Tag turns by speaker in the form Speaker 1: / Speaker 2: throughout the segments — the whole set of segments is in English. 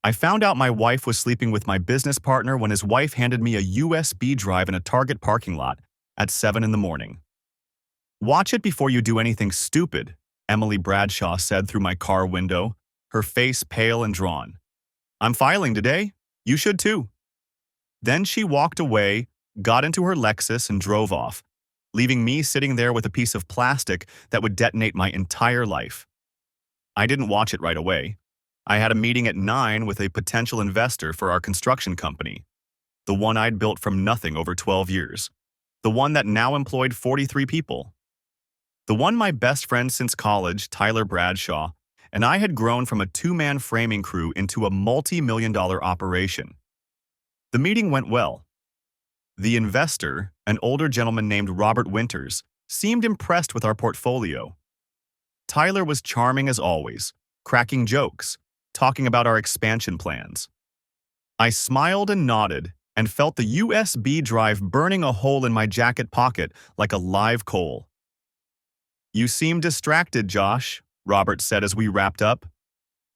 Speaker 1: I found out my wife was sleeping with my business partner when his wife handed me a USB drive in a Target parking lot at 7 in the morning. Watch it before you do anything stupid, Emily Bradshaw said through my car window, her face pale and drawn. I'm filing today. You should too. Then she walked away, got into her Lexus, and drove off, leaving me sitting there with a piece of plastic that would detonate my entire life. I didn't watch it right away. I had a meeting at 9 with a potential investor for our construction company, the one I'd built from nothing over 12 years, the one that now employed 43 people. The one my best friend since college, Tyler Bradshaw, and I had grown from a two-man framing crew into a multi-million-dollar operation. The meeting went well. The investor, an older gentleman named Robert Winters, seemed impressed with our portfolio. Tyler was charming as always, cracking jokes, talking about our expansion plans. I smiled and nodded and felt the USB drive burning a hole in my jacket pocket like a live coal. You seem distracted, Josh, Robert said as we wrapped up.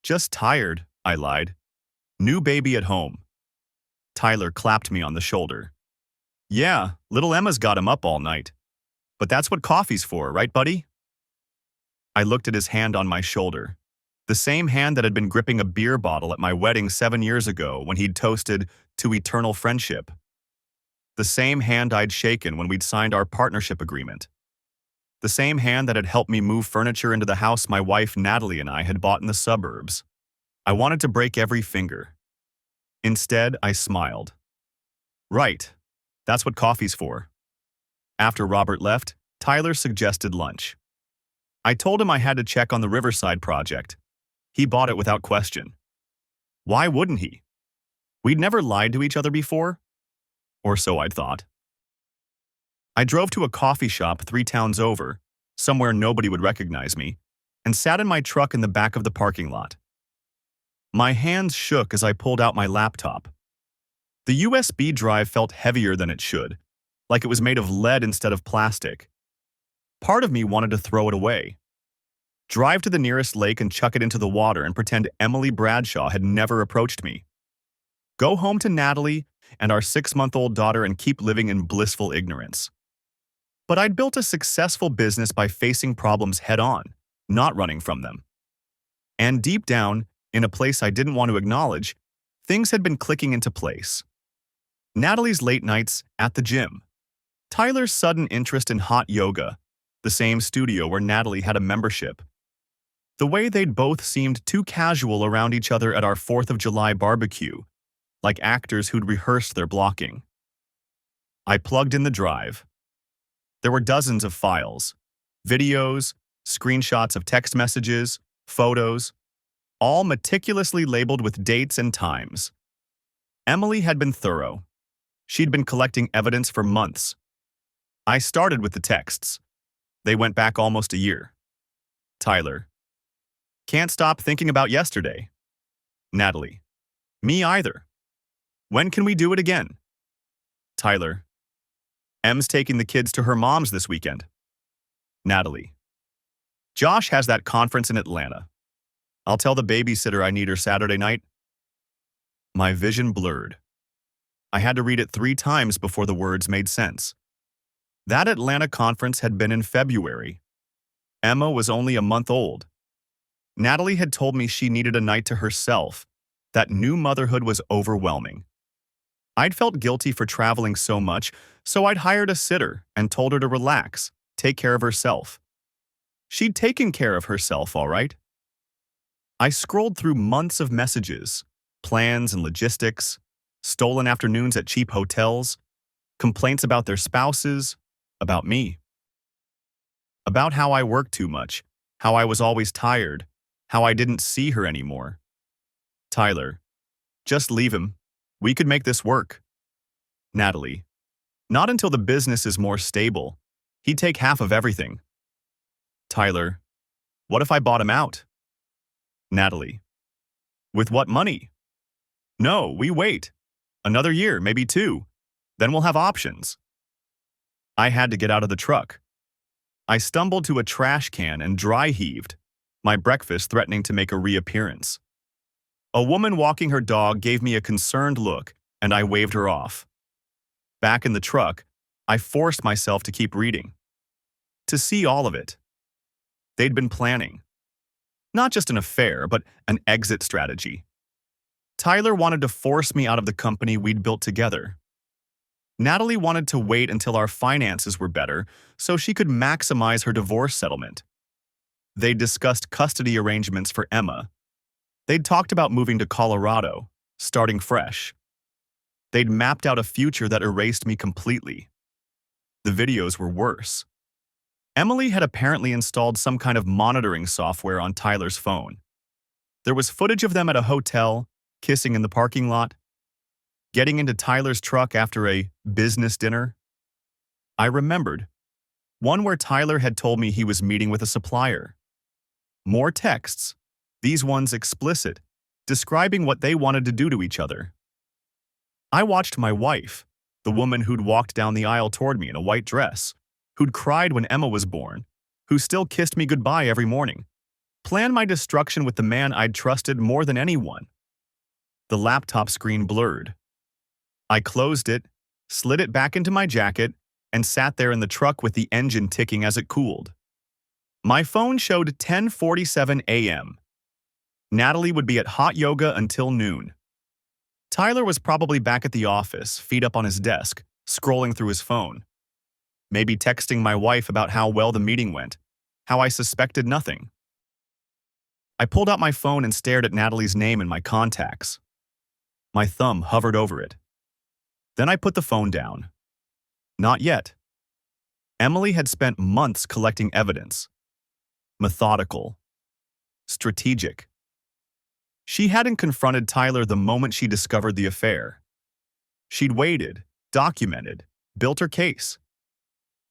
Speaker 1: Just tired, I lied. New baby at home. Tyler clapped me on the shoulder. Yeah, little Emma's got him up all night. But that's what coffee's for, right, buddy? I looked at his hand on my shoulder, the same hand that had been gripping a beer bottle at my wedding 7 years ago when he'd toasted to eternal friendship. The same hand I'd shaken when we'd signed our partnership agreement. The same hand that had helped me move furniture into the house my wife Natalie and I had bought in the suburbs. I wanted to break every finger. Instead, I smiled. Right, that's what coffee's for. After Robert left, Tyler suggested lunch. I told him I had to check on the Riverside project. He bought it without question. Why wouldn't he? We'd never lied to each other before, or so I'd thought. I drove to a coffee shop 3 towns over, somewhere nobody would recognize me, and sat in my truck in the back of the parking lot. My hands shook as I pulled out my laptop. The USB drive felt heavier than it should, like it was made of lead instead of plastic. Part of me wanted to throw it away. Drive to the nearest lake and chuck it into the water and pretend Emily Bradshaw had never approached me. Go home to Natalie and our 6-month-old daughter and keep living in blissful ignorance. But I'd built a successful business by facing problems head-on, not running from them. And deep down, in a place I didn't want to acknowledge, things had been clicking into place. Natalie's late nights at the gym. Tyler's sudden interest in hot yoga, the same studio where Natalie had a membership. The way they'd both seemed too casual around each other at our 4th of July barbecue, like actors who'd rehearsed their blocking. I plugged in the drive. There were dozens of files, videos, screenshots of text messages, photos, all meticulously labeled with dates and times. Emily had been thorough. She'd been collecting evidence for months. I started with the texts. They went back almost a year. Tyler. Can't stop thinking about yesterday. Natalie. Me either. When can we do it again? Tyler. Em's taking the kids to her mom's this weekend. Natalie. Josh has that conference in Atlanta. I'll tell the babysitter I need her Saturday night. My vision blurred. I had to read it 3 times before the words made sense. That Atlanta conference had been in February. Emma was only a month old. Natalie had told me she needed a night to herself, that new motherhood was overwhelming. I'd felt guilty for traveling so much, so I'd hired a sitter and told her to relax, take care of herself. She'd taken care of herself, all right. I scrolled through months of messages, plans and logistics, stolen afternoons at cheap hotels, complaints about their spouses, about me. About how I worked too much, how I was always tired, how I didn't see her anymore. Tyler. Just leave him. We could make this work. Natalie. Not until the business is more stable. He'd take half of everything. Tyler. What if I bought him out? Natalie. With what money? No, we wait. Another year, maybe 2. Then we'll have options. I had to get out of the truck. I stumbled to a trash can and dry heaved, my breakfast threatening to make a reappearance. A woman walking her dog gave me a concerned look, and I waved her off. Back in the truck, I forced myself to keep reading. To see all of it. They'd been planning. Not just an affair, but an exit strategy. Tyler wanted to force me out of the company we'd built together. Natalie wanted to wait until our finances were better so she could maximize her divorce settlement. They'd discussed custody arrangements for Emma. They'd talked about moving to Colorado, starting fresh. They'd mapped out a future that erased me completely. The videos were worse. Emily had apparently installed some kind of monitoring software on Tyler's phone. There was footage of them at a hotel, kissing in the parking lot, getting into Tyler's truck after a business dinner. I remembered. One where Tyler had told me he was meeting with a supplier. More texts, these ones explicit, describing what they wanted to do to each other. I watched my wife, the woman who'd walked down the aisle toward me in a white dress, who'd cried when Emma was born, who still kissed me goodbye every morning, plan my destruction with the man I'd trusted more than anyone. The laptop screen blurred. I closed it, slid it back into my jacket, and sat there in the truck with the engine ticking as it cooled. My phone showed 10:47 a.m. Natalie would be at hot yoga until noon. Tyler was probably back at the office, feet up on his desk, scrolling through his phone. Maybe texting my wife about how well the meeting went, how I suspected nothing. I pulled out my phone and stared at Natalie's name in my contacts. My thumb hovered over it. Then I put the phone down. Not yet. Emily had spent months collecting evidence. Methodical. Strategic. She hadn't confronted Tyler the moment she discovered the affair. She'd waited, documented, built her case.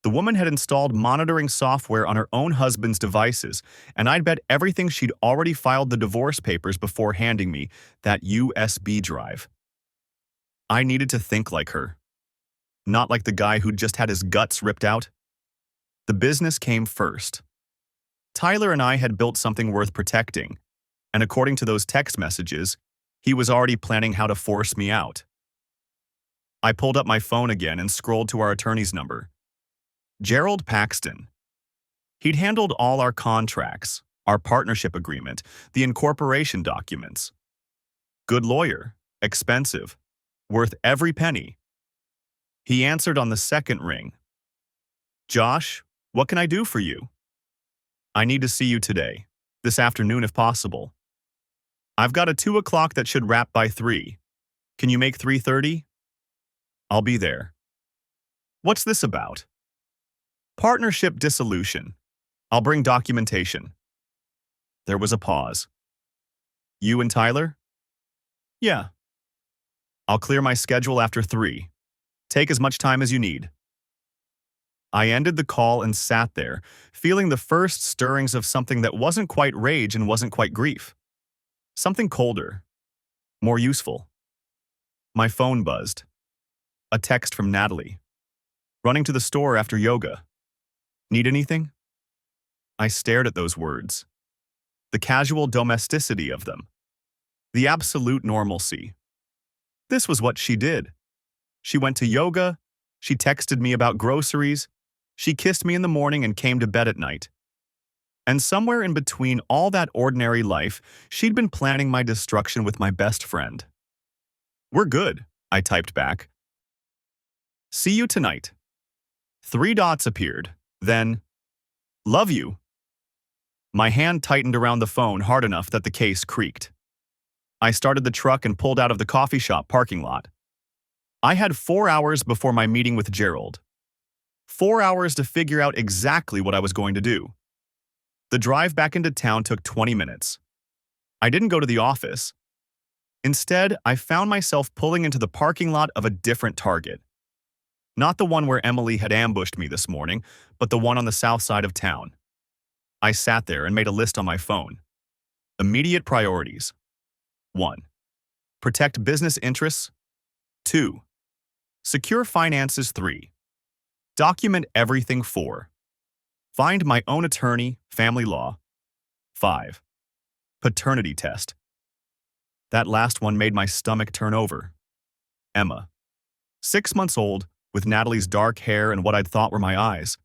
Speaker 1: The woman had installed monitoring software on her own husband's devices, and I'd bet everything she'd already filed the divorce papers before handing me that USB drive. I needed to think like her. Not like the guy who'd just had his guts ripped out. The business came first. Tyler and I had built something worth protecting, and according to those text messages, he was already planning how to force me out. I pulled up my phone again and scrolled to our attorney's number. Gerald Paxton. He'd handled all our contracts, our partnership agreement, the incorporation documents. Good lawyer, expensive, worth every penny. He answered on the second ring. Josh, what can I do for you? I need to see you today, this afternoon if possible. I've got a 2 o'clock that should wrap by 3. Can you make 3:30? I'll be there. What's this about? Partnership dissolution. I'll bring documentation. There was a pause. You and Tyler? Yeah. I'll clear my schedule after 3. Take as much time as you need. I ended the call and sat there, feeling the first stirrings of something that wasn't quite rage and wasn't quite grief. Something colder. More useful. My phone buzzed. A text from Natalie. Running to the store after yoga. Need anything? I stared at those words. The casual domesticity of them. The absolute normalcy. This was what she did. She went to yoga, she texted me about groceries, she kissed me in the morning and came to bed at night. And somewhere in between all that ordinary life, she'd been planning my destruction with my best friend. We're good, I typed back. See you tonight. 3 dots appeared. Then, love you. My hand tightened around the phone hard enough that the case creaked. I started the truck and pulled out of the coffee shop parking lot. I had 4 hours before my meeting with Gerald. 4 hours to figure out exactly what I was going to do. The drive back into town took 20 minutes. I didn't go to the office. Instead, I found myself pulling into the parking lot of a different Target. Not the one where Emily had ambushed me this morning, but the one on the south side of town. I sat there and made a list on my phone. Immediate priorities. 1. Protect business interests. 2. Secure finances. 3. Document everything. 4. Find my own attorney, family law. 5. Paternity test. That last one made my stomach turn over. Emma. 6 months old, with Natalie's dark hair and what I'd thought were my eyes.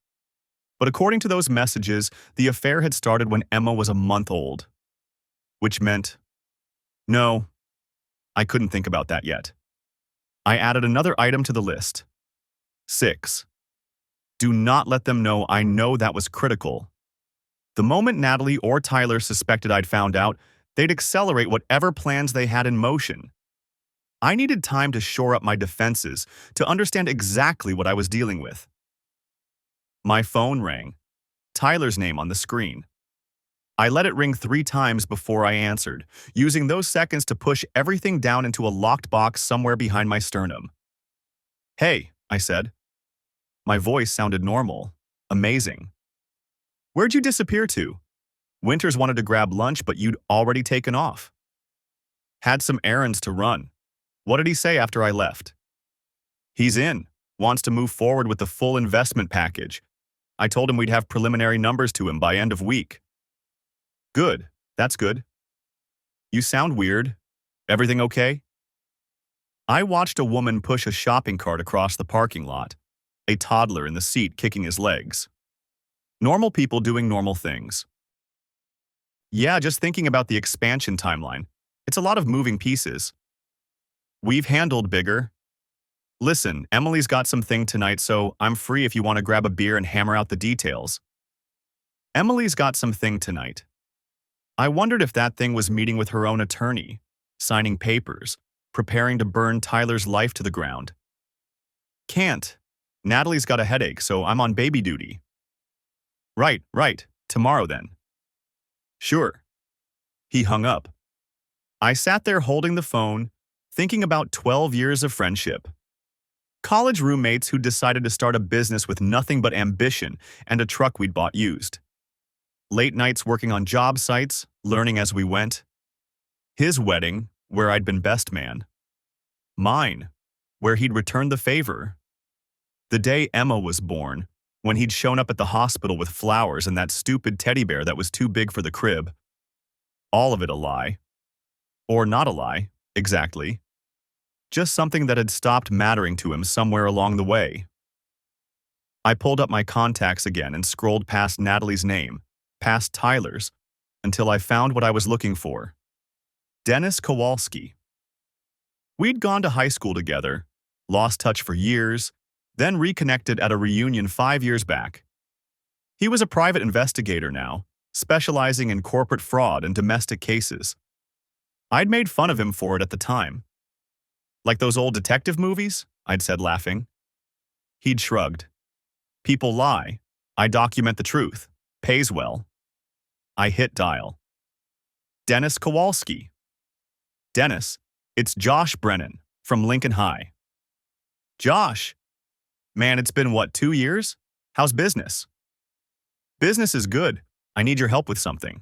Speaker 1: But according to those messages, the affair had started when Emma was a month old. Which meant, no, I couldn't think about that yet. I added another item to the list. 6. Do not let them know I know that was critical. The moment Natalie or Tyler suspected I'd found out, they'd accelerate whatever plans they had in motion. I needed time to shore up my defenses, to understand exactly what I was dealing with. My phone rang. Tyler's name on the screen. I let it ring 3 times before I answered, using those seconds to push everything down into a locked box somewhere behind my sternum. Hey, I said. My voice sounded normal. Amazing. Where'd you disappear to? Winters wanted to grab lunch, but you'd already taken off. Had some errands to run. What did he say after I left? He's in. Wants to move forward with the full investment package. I told him we'd have preliminary numbers to him by end of week. Good. That's good. You sound weird. Everything okay? I watched a woman push a shopping cart across the parking lot, a toddler in the seat kicking his legs. Normal people doing normal things. Yeah, just thinking about the expansion timeline. It's a lot of moving pieces. We've handled bigger. Listen, Emily's got something tonight, so I'm free if you want to grab a beer and hammer out the details. Emily's got something tonight. I wondered if that thing was meeting with her own attorney, signing papers, preparing to burn Tyler's life to the ground. Can't. Natalie's got a headache, so I'm on baby duty. Right. Tomorrow then. Sure. He hung up. I sat there holding the phone, thinking about 12 years of friendship. College roommates who decided to start a business with nothing but ambition and a truck we'd bought used. Late nights working on job sites, learning as we went. His wedding, where I'd been best man. Mine, where he'd returned the favor. The day Emma was born, when he'd shown up at the hospital with flowers and that stupid teddy bear that was too big for the crib. All of it a lie. Or not a lie, exactly. Just something that had stopped mattering to him somewhere along the way. I pulled up my contacts again and scrolled past Natalie's name, past Tyler's, until I found what I was looking for. Dennis Kowalski. We'd gone to high school together, lost touch for years, then reconnected at a reunion 5 years back. He was a private investigator now, specializing in corporate fraud and domestic cases. I'd made fun of him for it at the time. Like those old detective movies? I'd said, laughing. He'd shrugged. People lie. I document the truth. Pays well. I hit dial. Dennis Kowalski. Dennis, it's Josh Brennan from Lincoln High. Josh. Man, it's been what, 2 years? How's business? Business is good. I need your help with something.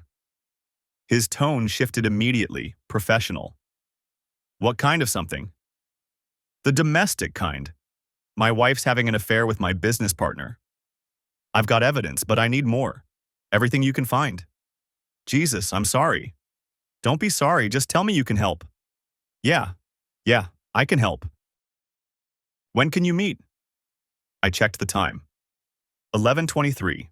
Speaker 1: His tone shifted immediately, professional. What kind of something? The domestic kind. My wife's having an affair with my business partner. I've got evidence, but I need more. Everything you can find. Jesus, I'm sorry. Don't be sorry, just tell me you can help. Yeah, I can help. When can you meet? I checked the time. 11:23.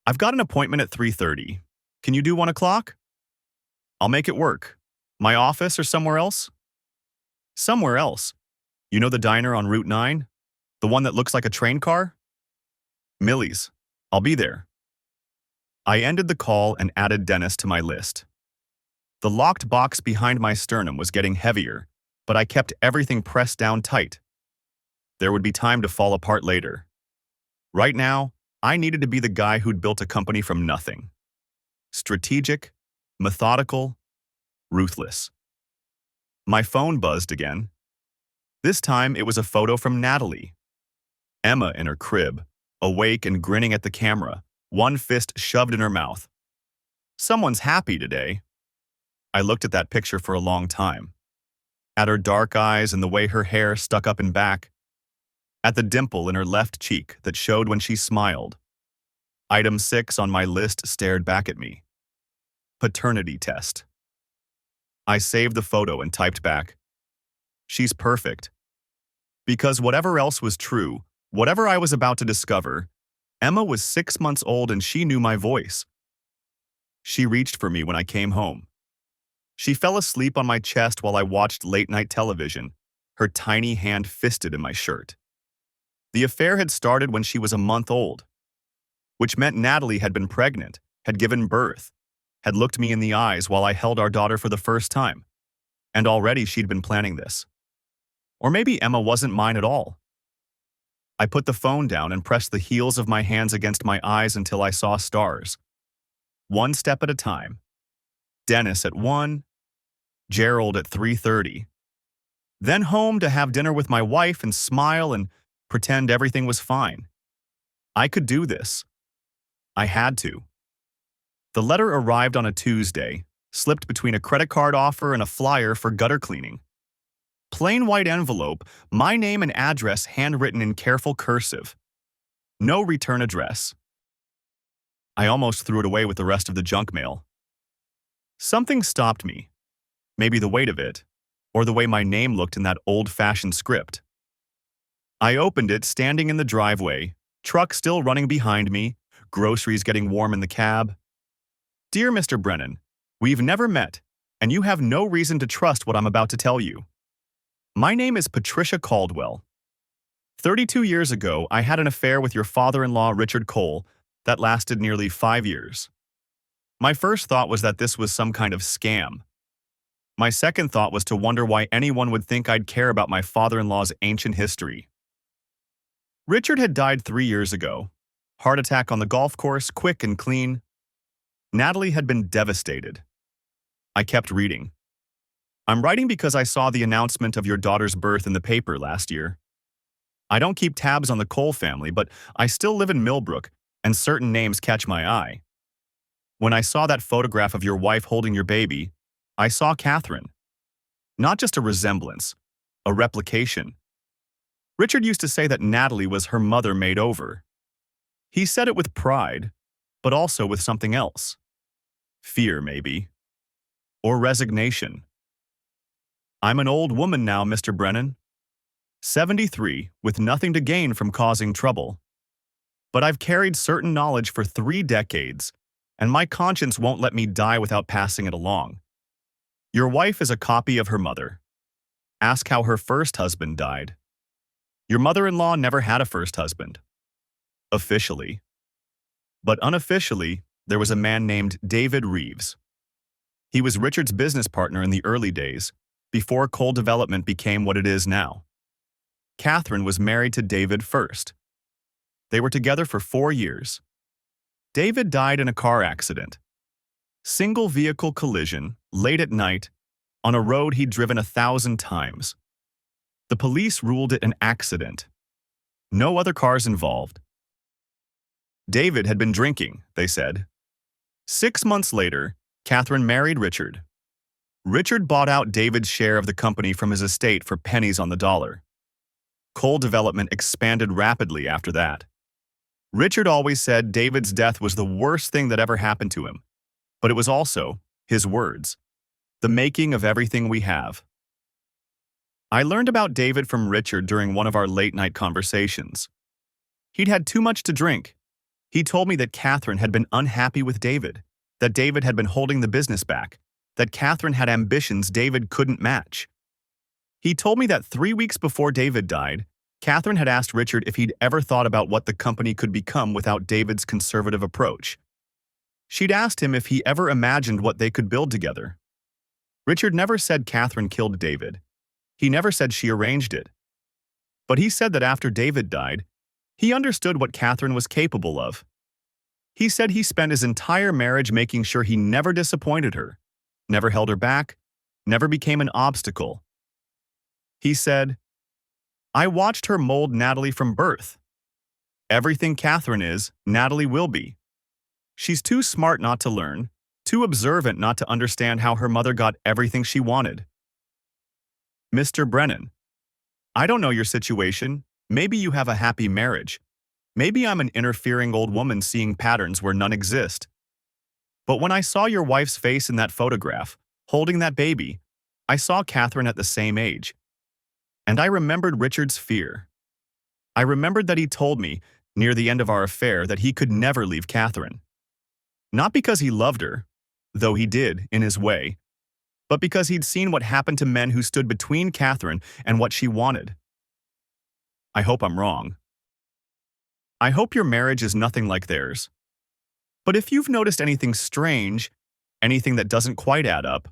Speaker 1: I've got an appointment at 3:30. Can you do 1 o'clock? I'll make it work. My office or somewhere else? Somewhere else. You know the diner on Route 9? The one that looks like a train car? Millie's. I'll be there. I ended the call and added Dennis to my list. The locked box behind my sternum was getting heavier, but I kept everything pressed down tight. There would be time to fall apart later. Right now, I needed to be the guy who'd built a company from nothing. Strategic, methodical, ruthless. My phone buzzed again. This time it was a photo from Natalie. Emma in her crib, awake and grinning at the camera, one fist shoved in her mouth. Someone's happy today. I looked at that picture for a long time. At her dark eyes and the way her hair stuck up and back. At the dimple in her left cheek that showed when she smiled. Item 6 on my list stared back at me. Paternity test. I saved the photo and typed back, "She's perfect." Because whatever else was true, whatever I was about to discover, Emma was 6 months old and she knew my voice. She reached for me when I came home. She fell asleep on my chest while I watched late-night television, her tiny hand fisted in my shirt. The affair had started when she was a month old, which meant Natalie had been pregnant, had given birth, had looked me in the eyes while I held our daughter for the first time, and already she'd been planning this. Or maybe Emma wasn't mine at all. I put the phone down and pressed the heels of my hands against my eyes until I saw stars. One step at a time. Dennis at 1, Gerald at 3:30. Then home to have dinner with my wife and smile and pretend everything was fine. I could do this. I had to. The letter arrived on a Tuesday, slipped between a credit card offer and a flyer for gutter cleaning. Plain white envelope, my name and address handwritten in careful cursive. No return address. I almost threw it away with the rest of the junk mail. Something stopped me. Maybe the weight of it, or the way my name looked in that old-fashioned script. I opened it standing in the driveway, truck still running behind me, groceries getting warm in the cab. Dear Mr. Brennan, we've never met, and you have no reason to trust what I'm about to tell you. My name is Patricia Caldwell. 32 years ago, I had an affair with your father-in-law, Richard Cole, that lasted nearly 5 years. My first thought was that this was some kind of scam. My second thought was to wonder why anyone would think I'd care about my father-in-law's ancient history. Richard had died 3 years ago. Heart attack on the golf course, quick and clean. Natalie had been devastated. I kept reading. I'm writing because I saw the announcement of your daughter's birth in the paper last year. I don't keep tabs on the Cole family, but I still live in Millbrook, and certain names catch my eye. When I saw that photograph of your wife holding your baby, I saw Catherine. Not just a resemblance, a replication. Richard used to say that Natalie was her mother made over. He said it with pride, but also with something else. Fear, maybe. Or resignation. I'm an old woman now, Mr. Brennan. 73, with nothing to gain from causing trouble. But I've carried certain knowledge for 3 decades, and my conscience won't let me die without passing it along. Your wife is a copy of her mother. Ask how her first husband died. Your mother-in-law never had a first husband. Officially. But unofficially, there was a man named David Reeves. He was Richard's business partner in the early days, before Cole Development became what it is now. Catherine was married to David first. They were together for 4 years. David died in a car accident. Single vehicle collision, late at night, on a road he'd driven 1,000 times. The police ruled it an accident. No other cars involved. David had been drinking, they said. 6 months later, Catherine married Richard. Richard bought out David's share of the company from his estate for pennies on the dollar. Cole Development expanded rapidly after that. Richard always said David's death was the worst thing that ever happened to him, but it was also, his words, the making of everything we have. I learned about David from Richard during one of our late-night conversations. He'd had too much to drink. He told me that Catherine had been unhappy with David, that David had been holding the business back, that Catherine had ambitions David couldn't match. He told me that 3 weeks before David died, Catherine had asked Richard if he'd ever thought about what the company could become without David's conservative approach. She'd asked him if he ever imagined what they could build together. Richard never said Catherine killed David. He never said she arranged it. But he said that after David died, he understood what Catherine was capable of. He said he spent his entire marriage making sure he never disappointed her, never held her back, never became an obstacle. He said, I watched her mold Natalie from birth. Everything Catherine is, Natalie will be. She's too smart not to learn, too observant not to understand how her mother got everything she wanted. Mr. Brennan, I don't know your situation. Maybe you have a happy marriage. Maybe I'm an interfering old woman seeing patterns where none exist. But when I saw your wife's face in that photograph, Holding that baby, I saw Catherine at the same age, and I remembered Richard's fear. I remembered that he told me, near the end of our affair, that he could never leave Catherine. Not because he loved her, though he did, in his way, but because he'd seen what happened to men who stood between Catherine and what she wanted. I hope I'm wrong. I hope your marriage is nothing like theirs. But if you've noticed anything strange, anything that doesn't quite add up,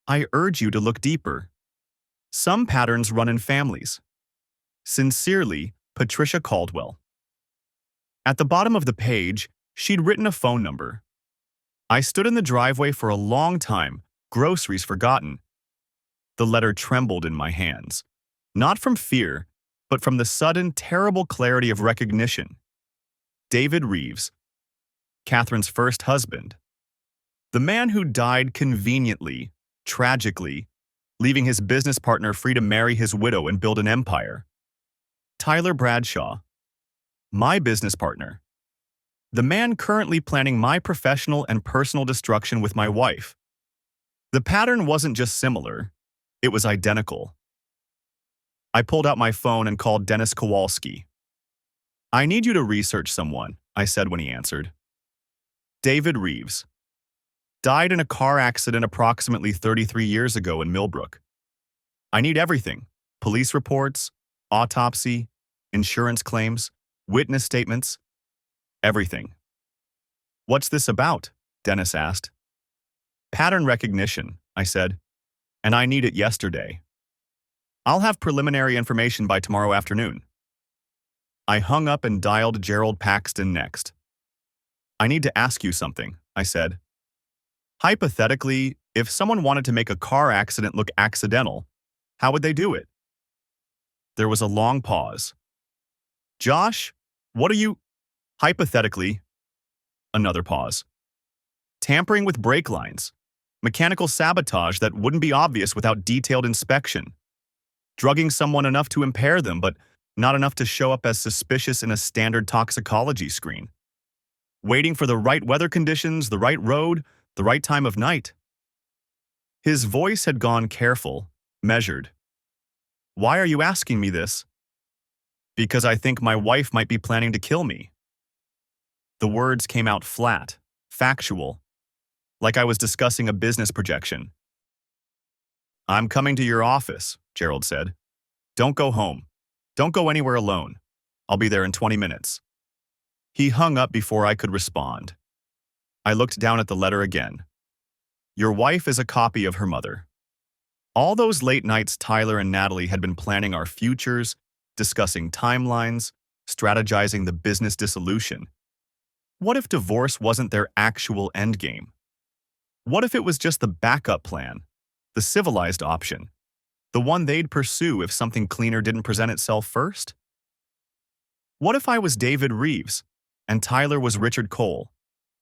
Speaker 1: I urge you to look deeper. Some patterns run in families. Sincerely, Patricia Caldwell. At the bottom of the page, she'd written a phone number. I stood in the driveway for a long time, groceries forgotten. The letter trembled in my hands, not from fear, but from the sudden, terrible clarity of recognition. David Reeves, Catherine's first husband. The man who died conveniently, tragically, leaving his business partner free to marry his widow and build an empire. Tyler Bradshaw, my business partner. The man currently planning my professional and personal destruction with my wife. The pattern wasn't just similar, it was identical. I pulled out my phone and called Dennis Kowalski. I need you to research someone, I said when he answered. David Reeves. Died in a car accident approximately 33 years ago in Millbrook. I need everything: police reports, autopsy, insurance claims, witness statements, everything. What's this about? Dennis asked. Pattern recognition, I said, and I need it yesterday. I'll have preliminary information by tomorrow afternoon. I hung up and dialed Gerald Paxton next. I need to ask you something, I said. Hypothetically, if someone wanted to make a car accident look accidental, how would they do it? There was a long pause. Josh, what are you... Hypothetically, another pause. Tampering with brake lines, mechanical sabotage that wouldn't be obvious without detailed inspection, drugging someone enough to impair them but not enough to show up as suspicious in a standard toxicology screen, waiting for the right weather conditions, the right road, the right time of night. His voice had gone careful, measured. Why are you asking me this? Because I think my wife might be planning to kill me. The words came out flat, factual, like I was discussing a business projection. I'm coming to your office, Gerald said. Don't go home. Don't go anywhere alone. I'll be there in 20 minutes. He hung up before I could respond. I looked down at the letter again. Your wife is a copy of her mother. All those late nights Tyler and Natalie had been planning our futures, discussing timelines, strategizing the business dissolution. What if divorce wasn't their actual endgame? What if it was just the backup plan, the civilized option, the one they'd pursue if something cleaner didn't present itself first? What if I was David Reeves, and Tyler was Richard Cole,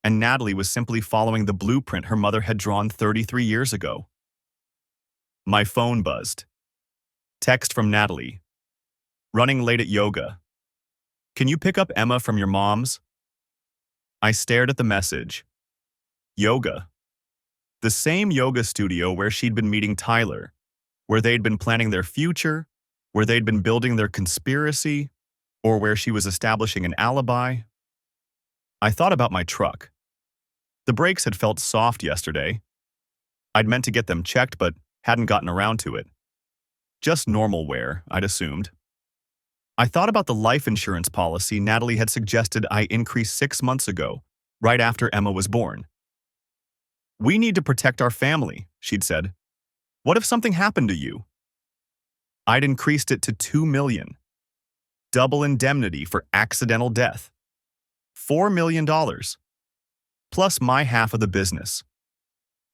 Speaker 1: and Natalie was simply following the blueprint her mother had drawn 33 years ago? My phone buzzed. Text from Natalie. Running late at yoga. Can you pick up Emma from your mom's? I stared at the message. Yoga. The same yoga studio where she'd been meeting Tyler, where they'd been planning their future, where they'd been building their conspiracy, or where she was establishing an alibi. I thought about my truck. The brakes had felt soft yesterday. I'd meant to get them checked, but hadn't gotten around to it. Just normal wear, I'd assumed. I thought about the life insurance policy Natalie had suggested I increase 6 months ago, right after Emma was born. We need to protect our family, she'd said. What if something happened to you? I'd increased it to $2 million. Double indemnity for accidental death. $4 million. Plus my half of the business.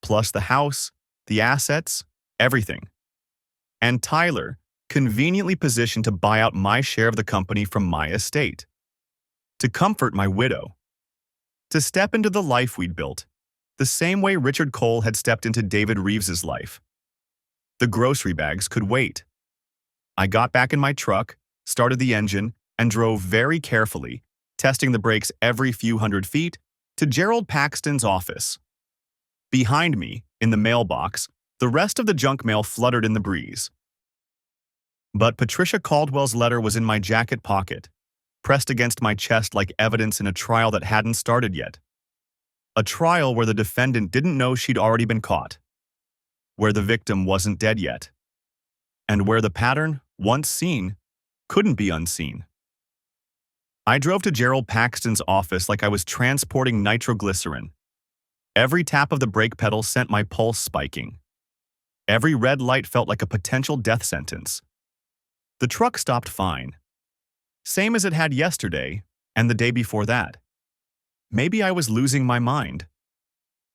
Speaker 1: Plus the house, the assets, everything. And Tyler, conveniently positioned to buy out my share of the company from my estate. To comfort my widow. To step into the life we'd built, the same way Richard Cole had stepped into David Reeves's life. The grocery bags could wait. I got back in my truck, started the engine, and drove very carefully, testing the brakes every few hundred feet, to Gerald Paxton's office. Behind me, in the mailbox, The rest of the junk mail fluttered in the breeze. But Patricia Caldwell's letter was in my jacket pocket, pressed against my chest like evidence in a trial that hadn't started yet. A trial where the defendant didn't know she'd already been caught, where the victim wasn't dead yet, and where the pattern, once seen, couldn't be unseen. I drove to Gerald Paxton's office like I was transporting nitroglycerin. Every tap of the brake pedal sent my pulse spiking. Every red light felt like a potential death sentence. The truck stopped fine. Same as it had yesterday and the day before that. Maybe I was losing my mind.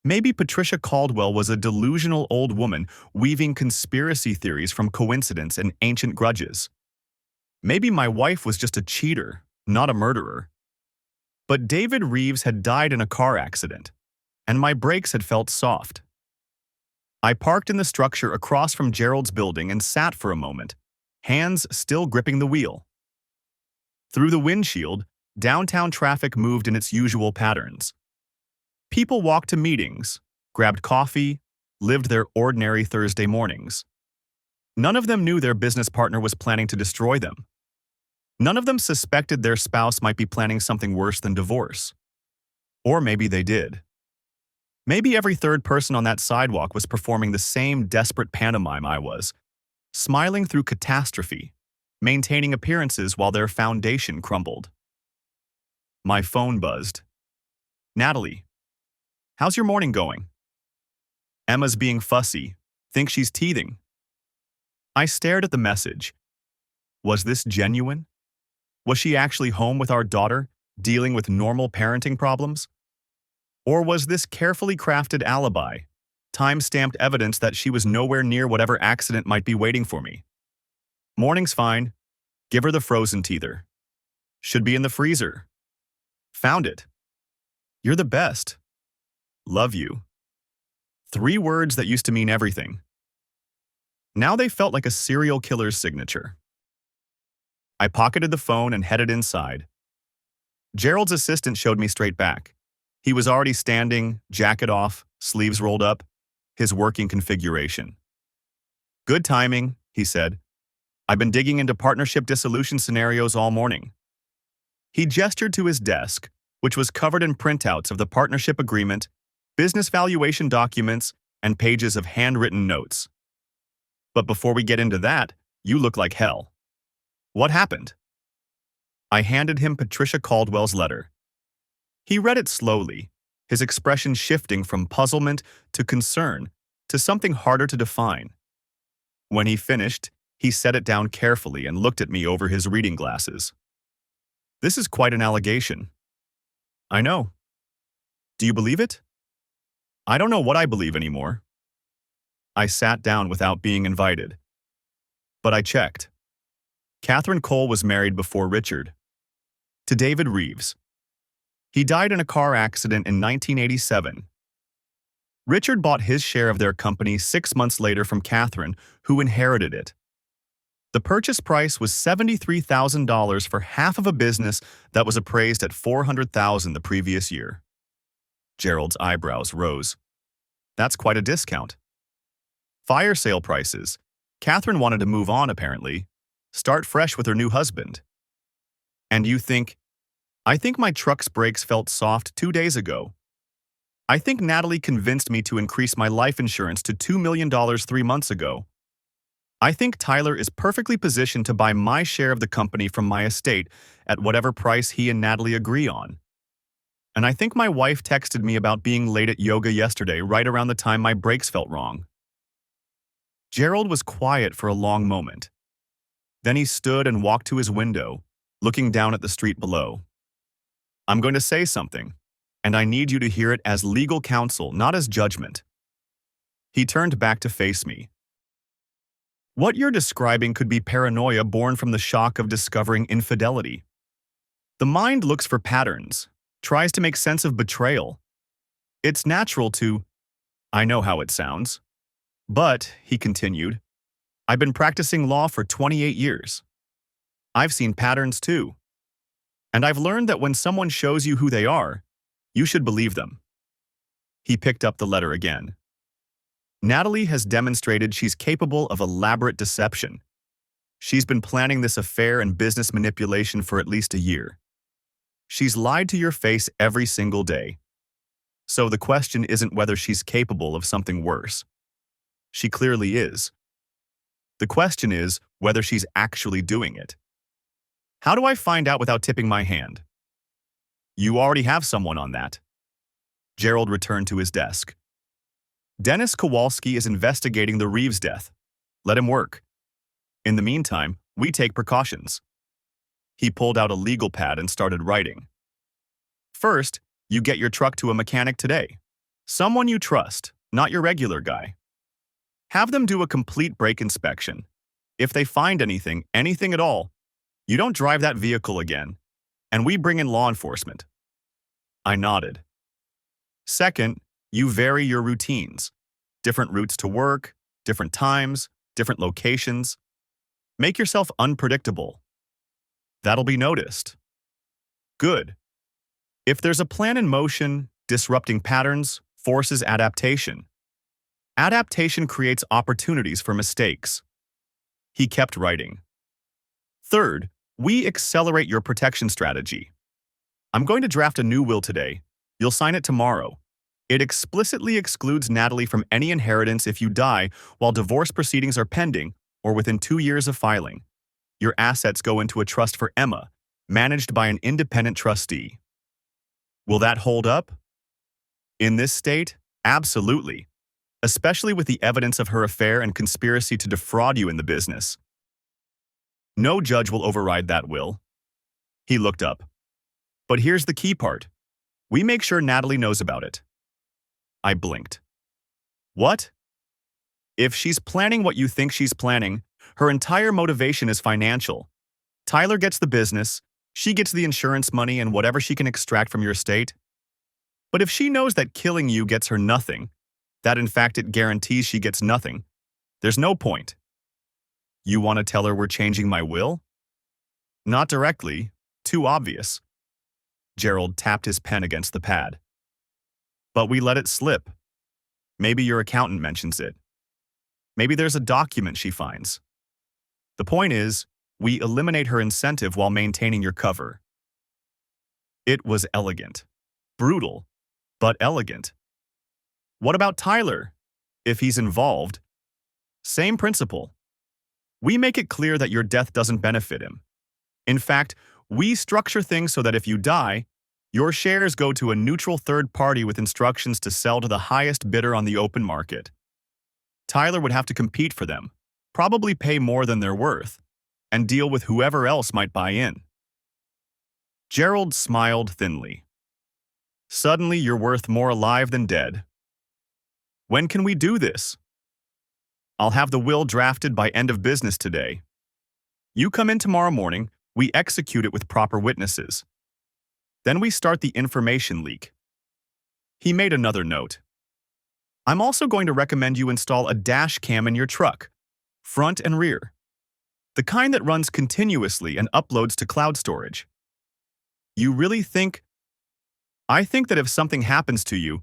Speaker 1: Maybe Patricia Caldwell was a delusional old woman weaving conspiracy theories from coincidence and ancient grudges. Maybe my wife was just a cheater, not a murderer. But David Reeves had died in a car accident, and my brakes had felt soft. I parked in the structure across from Gerald's building and sat for a moment, hands still gripping the wheel. Through the windshield, downtown traffic moved in its usual patterns. People walked to meetings, grabbed coffee, lived their ordinary Thursday mornings. None of them knew their business partner was planning to destroy them. None of them suspected their spouse might be planning something worse than divorce. Or maybe they did. Maybe every third person on that sidewalk was performing the same desperate pantomime I was, smiling through catastrophe, maintaining appearances while their foundation crumbled. My phone buzzed. Natalie, how's your morning going? Emma's being fussy, thinks she's teething. I stared at the message. Was this genuine? Was she actually home with our daughter, dealing with normal parenting problems? Or was this carefully crafted alibi, time-stamped evidence that she was nowhere near whatever accident might be waiting for me? Morning's fine. Give her the frozen teether. Should be in the freezer. Found it. You're the best. Love you. 3 words that used to mean everything. Now they felt like a serial killer's signature. I pocketed the phone and headed inside. Gerald's assistant showed me straight back. He was already standing, jacket off, sleeves rolled up, his working configuration. Good timing, he said. I've been digging into partnership dissolution scenarios all morning. He gestured to his desk, which was covered in printouts of the partnership agreement, business valuation documents, and pages of handwritten notes. But before we get into that, you look like hell. What happened? I handed him Patricia Caldwell's letter. He read it slowly, his expression shifting from puzzlement to concern to something harder to define. When he finished, he set it down carefully and looked at me over his reading glasses. This is quite an allegation. I know. Do you believe it? I don't know what I believe anymore. I sat down without being invited. But I checked. Catherine Cole was married before Richard. To David Reeves. He died in a car accident in 1987. Richard bought his share of their company 6 months later from Catherine, who inherited it. The purchase price was $73,000 for half of a business that was appraised at $400,000 the previous year. Gerald's eyebrows rose. That's quite a discount. Fire sale prices. Catherine wanted to move on, apparently. Start fresh with her new husband. And you think, I think my truck's brakes felt soft 2 days ago. I think Natalie convinced me to increase my life insurance to $2 million 3 months ago. I think Tyler is perfectly positioned to buy my share of the company from my estate at whatever price he and Natalie agree on. And I think my wife texted me about being late at yoga yesterday right around the time my brakes felt wrong. Gerald was quiet for a long moment. Then he stood and walked to his window, looking down at the street below. I'm going to say something, and I need you to hear it as legal counsel, not as judgment. He turned back to face me. What you're describing could be paranoia born from the shock of discovering infidelity. The mind looks for patterns, tries to make sense of betrayal. It's natural to, I know how it sounds. But, he continued, I've been practicing law for 28 years. I've seen patterns too. And I've learned that when someone shows you who they are, you should believe them. He picked up the letter again. Natalie has demonstrated she's capable of elaborate deception. She's been planning this affair and business manipulation for at least a year. She's lied to your face every single day. So the question isn't whether she's capable of something worse. She clearly is. The question is whether she's actually doing it. How do I find out without tipping my hand? You already have someone on that. Gerald returned to his desk. Dennis Kowalski is investigating the Reeves death. Let him work. In the meantime, we take precautions. He pulled out a legal pad and started writing. First, you get your truck to a mechanic today. Someone you trust, not your regular guy. Have them do a complete brake inspection. If they find anything at all, you don't drive that vehicle again, and we bring in law enforcement. I nodded. Second, you vary your routines. Different routes to work, different times, different locations. Make yourself unpredictable. That'll be noticed. Good. If there's a plan in motion, disrupting patterns forces adaptation. Adaptation creates opportunities for mistakes. He kept writing. Third, we accelerate your protection strategy. I'm going to draft a new will today. You'll sign it tomorrow. It explicitly excludes Natalie from any inheritance if you die while divorce proceedings are pending or within 2 years of filing. Your assets go into a trust for Emma, managed by an independent trustee. Will that hold up? In this state, absolutely. Especially with the evidence of her affair and conspiracy to defraud you in the business. No judge will override that will. He looked up. But here's the key part. We make sure Natalie knows about it. I blinked. What? If she's planning what you think she's planning, her entire motivation is financial. Tyler gets the business, she gets the insurance money and whatever she can extract from your estate. But if she knows that killing you gets her nothing, that in fact it guarantees she gets nothing, there's no point. You want to tell her we're changing my will? Not directly. Too obvious. Gerald tapped his pen against the pad. But we let it slip. Maybe your accountant mentions it. Maybe there's a document she finds. The point is, we eliminate her incentive while maintaining your cover. It was elegant. Brutal, but elegant. What about Tyler? If he's involved, same principle. We make it clear that your death doesn't benefit him. In fact, we structure things so that if you die, your shares go to a neutral third party with instructions to sell to the highest bidder on the open market. Tyler would have to compete for them, probably pay more than they're worth, and deal with whoever else might buy in. Gerald smiled thinly. Suddenly you're worth more alive than dead. When can we do this? I'll have the will drafted by end of business today. You come in tomorrow morning, we execute it with proper witnesses. Then we start the information leak. He made another note. I'm also going to recommend you install a dash cam in your truck, front and rear. The kind that runs continuously and uploads to cloud storage. You really think? I think that if something happens to you,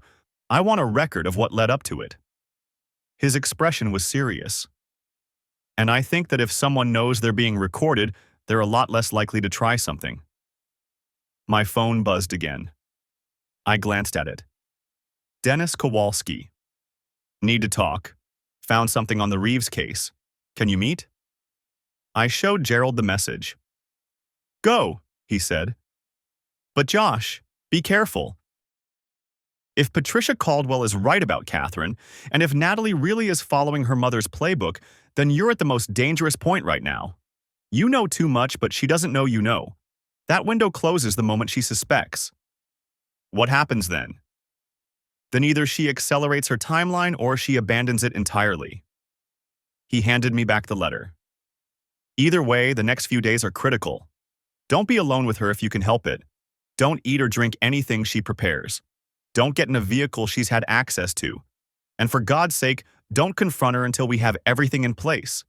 Speaker 1: I want a record of what led up to it. His expression was serious. And I think that if someone knows they're being recorded, they're a lot less likely to try something. My phone buzzed again. I glanced at it. Dennis Kowalski. Need to talk. Found something on the Reeves case. Can you meet? I showed Gerald the message. Go, he said. But Josh, be careful. If Patricia Caldwell is right about Catherine, and if Natalie really is following her mother's playbook, then you're at the most dangerous point right now. You know too much, but she doesn't know you know. That window closes the moment she suspects. What happens then? Then either she accelerates her timeline or she abandons it entirely. He handed me back the letter. Either way, the next few days are critical. Don't be alone with her if you can help it. Don't eat or drink anything she prepares. Don't get in a vehicle she's had access to. And for God's sake, don't confront her until we have everything in place.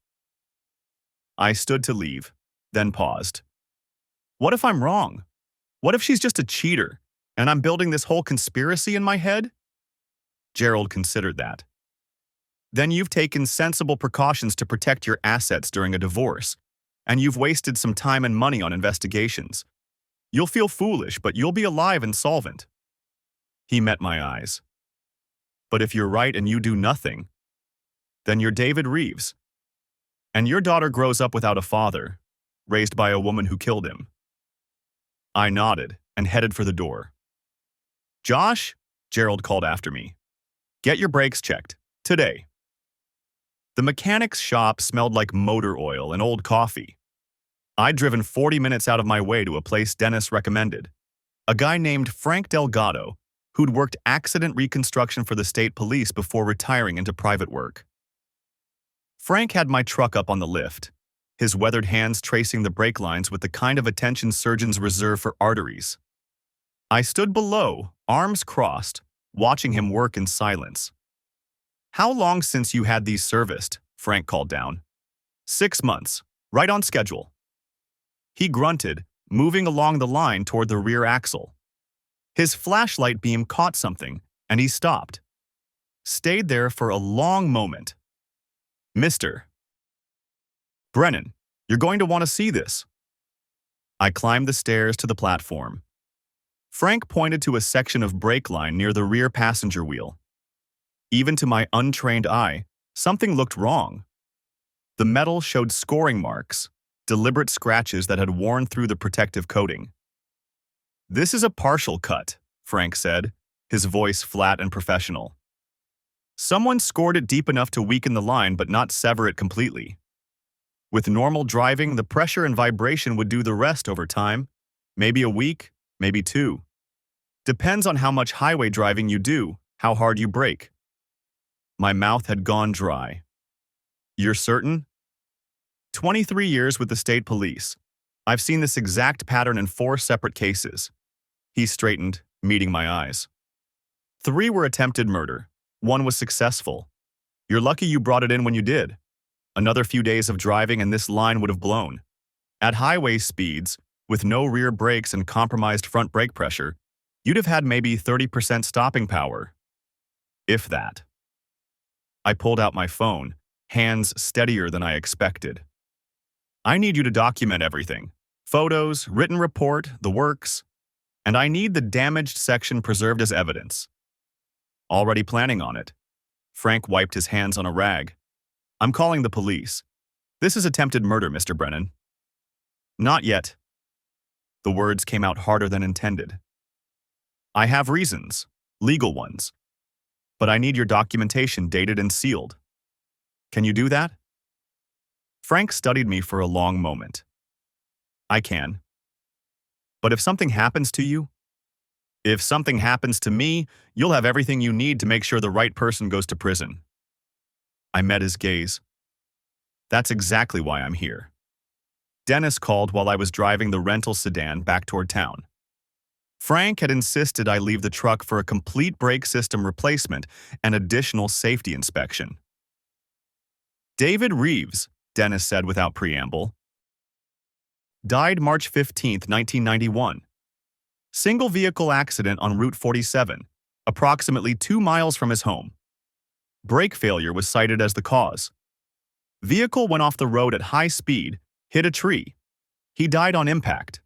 Speaker 1: I stood to leave, then paused. What if I'm wrong? What if she's just a cheater, and I'm building this whole conspiracy in my head? Gerald considered that. Then you've taken sensible precautions to protect your assets during a divorce, and you've wasted some time and money on investigations. You'll feel foolish, but you'll be alive and solvent. He met my eyes. But if you're right and you do nothing, then you're David Reeves. And your daughter grows up without a father, raised by a woman who killed him. I nodded and headed for the door. Josh, Gerald called after me. Get your brakes checked, today. The mechanic's shop smelled like motor oil and old coffee. I'd driven 40 minutes out of my way to a place Dennis recommended. A guy named Frank Delgado, who'd worked accident reconstruction for the state police before retiring into private work. Frank had my truck up on the lift, his weathered hands tracing the brake lines with the kind of attention surgeons reserve for arteries. I stood below, arms crossed, watching him work in silence. How long since you had these serviced? Frank called down. 6 months, right on schedule. He grunted, moving along the line toward the rear axle. His flashlight beam caught something, and he stopped. Stayed there for a long moment. Mr. Brennan, you're going to want to see this. I climbed the stairs to the platform. Frank pointed to a section of brake line near the rear passenger wheel. Even to my untrained eye, something looked wrong. The metal showed scoring marks, deliberate scratches that had worn through the protective coating. This is a partial cut, Frank said, his voice flat and professional. Someone scored it deep enough to weaken the line but not sever it completely. With normal driving, the pressure and vibration would do the rest over time. Maybe a week, maybe 2. Depends on how much highway driving you do, how hard you brake. My mouth had gone dry. You're certain? 23 years with the state police. I've seen this exact pattern in 4 separate cases. He straightened, meeting my eyes. 3 were attempted murder. 1 was successful. You're lucky you brought it in when you did. Another few days of driving and this line would have blown. At highway speeds, with no rear brakes and compromised front brake pressure, you'd have had maybe 30% stopping power. If that. I pulled out my phone, hands steadier than I expected. I need you to document everything. Photos, written report, the works. And I need the damaged section preserved as evidence. Already planning on it. Frank wiped his hands on a rag. I'm calling the police. This is attempted murder, Mr. Brennan. Not yet. The words came out harder than intended. I have reasons, legal ones. But I need your documentation dated and sealed. Can you do that? Frank studied me for a long moment. I can. But if something happens to you, if something happens to me, you'll have everything you need to make sure the right person goes to prison. I met his gaze. That's exactly why I'm here. Dennis called while I was driving the rental sedan back toward town. Frank had insisted I leave the truck for a complete brake system replacement and additional safety inspection. David Reeves, Dennis said without preamble, died March 15, 1991. Single vehicle accident on Route 47, approximately 2 miles from his home. Brake failure was cited as the cause. Vehicle went off the road at high speed, hit a tree. He died on impact.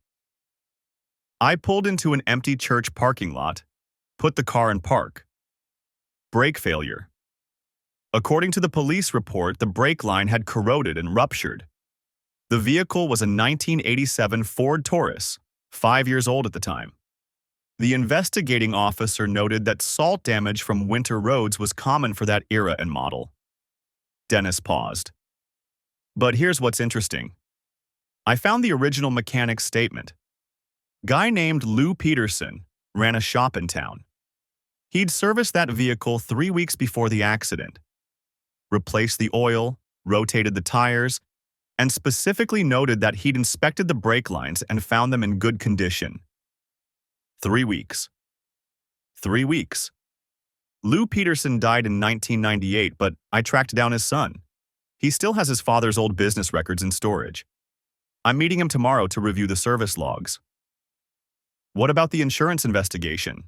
Speaker 1: I pulled into an empty church parking lot, put the car in park. Brake failure. According to the police report, the brake line had corroded and ruptured. The vehicle was a 1987 Ford Taurus, 5 years old at the time. The investigating officer noted that salt damage from winter roads was common for that era and model. Dennis paused. But here's what's interesting. I found the original mechanic's statement. Guy named Lou Peterson ran a shop in town. He'd serviced that vehicle 3 weeks before the accident. Replaced the oil, rotated the tires, and specifically noted that he'd inspected the brake lines and found them in good condition. 3 weeks. 3 weeks. Lou Peterson died in 1998, but I tracked down his son. He still has his father's old business records in storage. I'm meeting him tomorrow to review the service logs. What about the insurance investigation?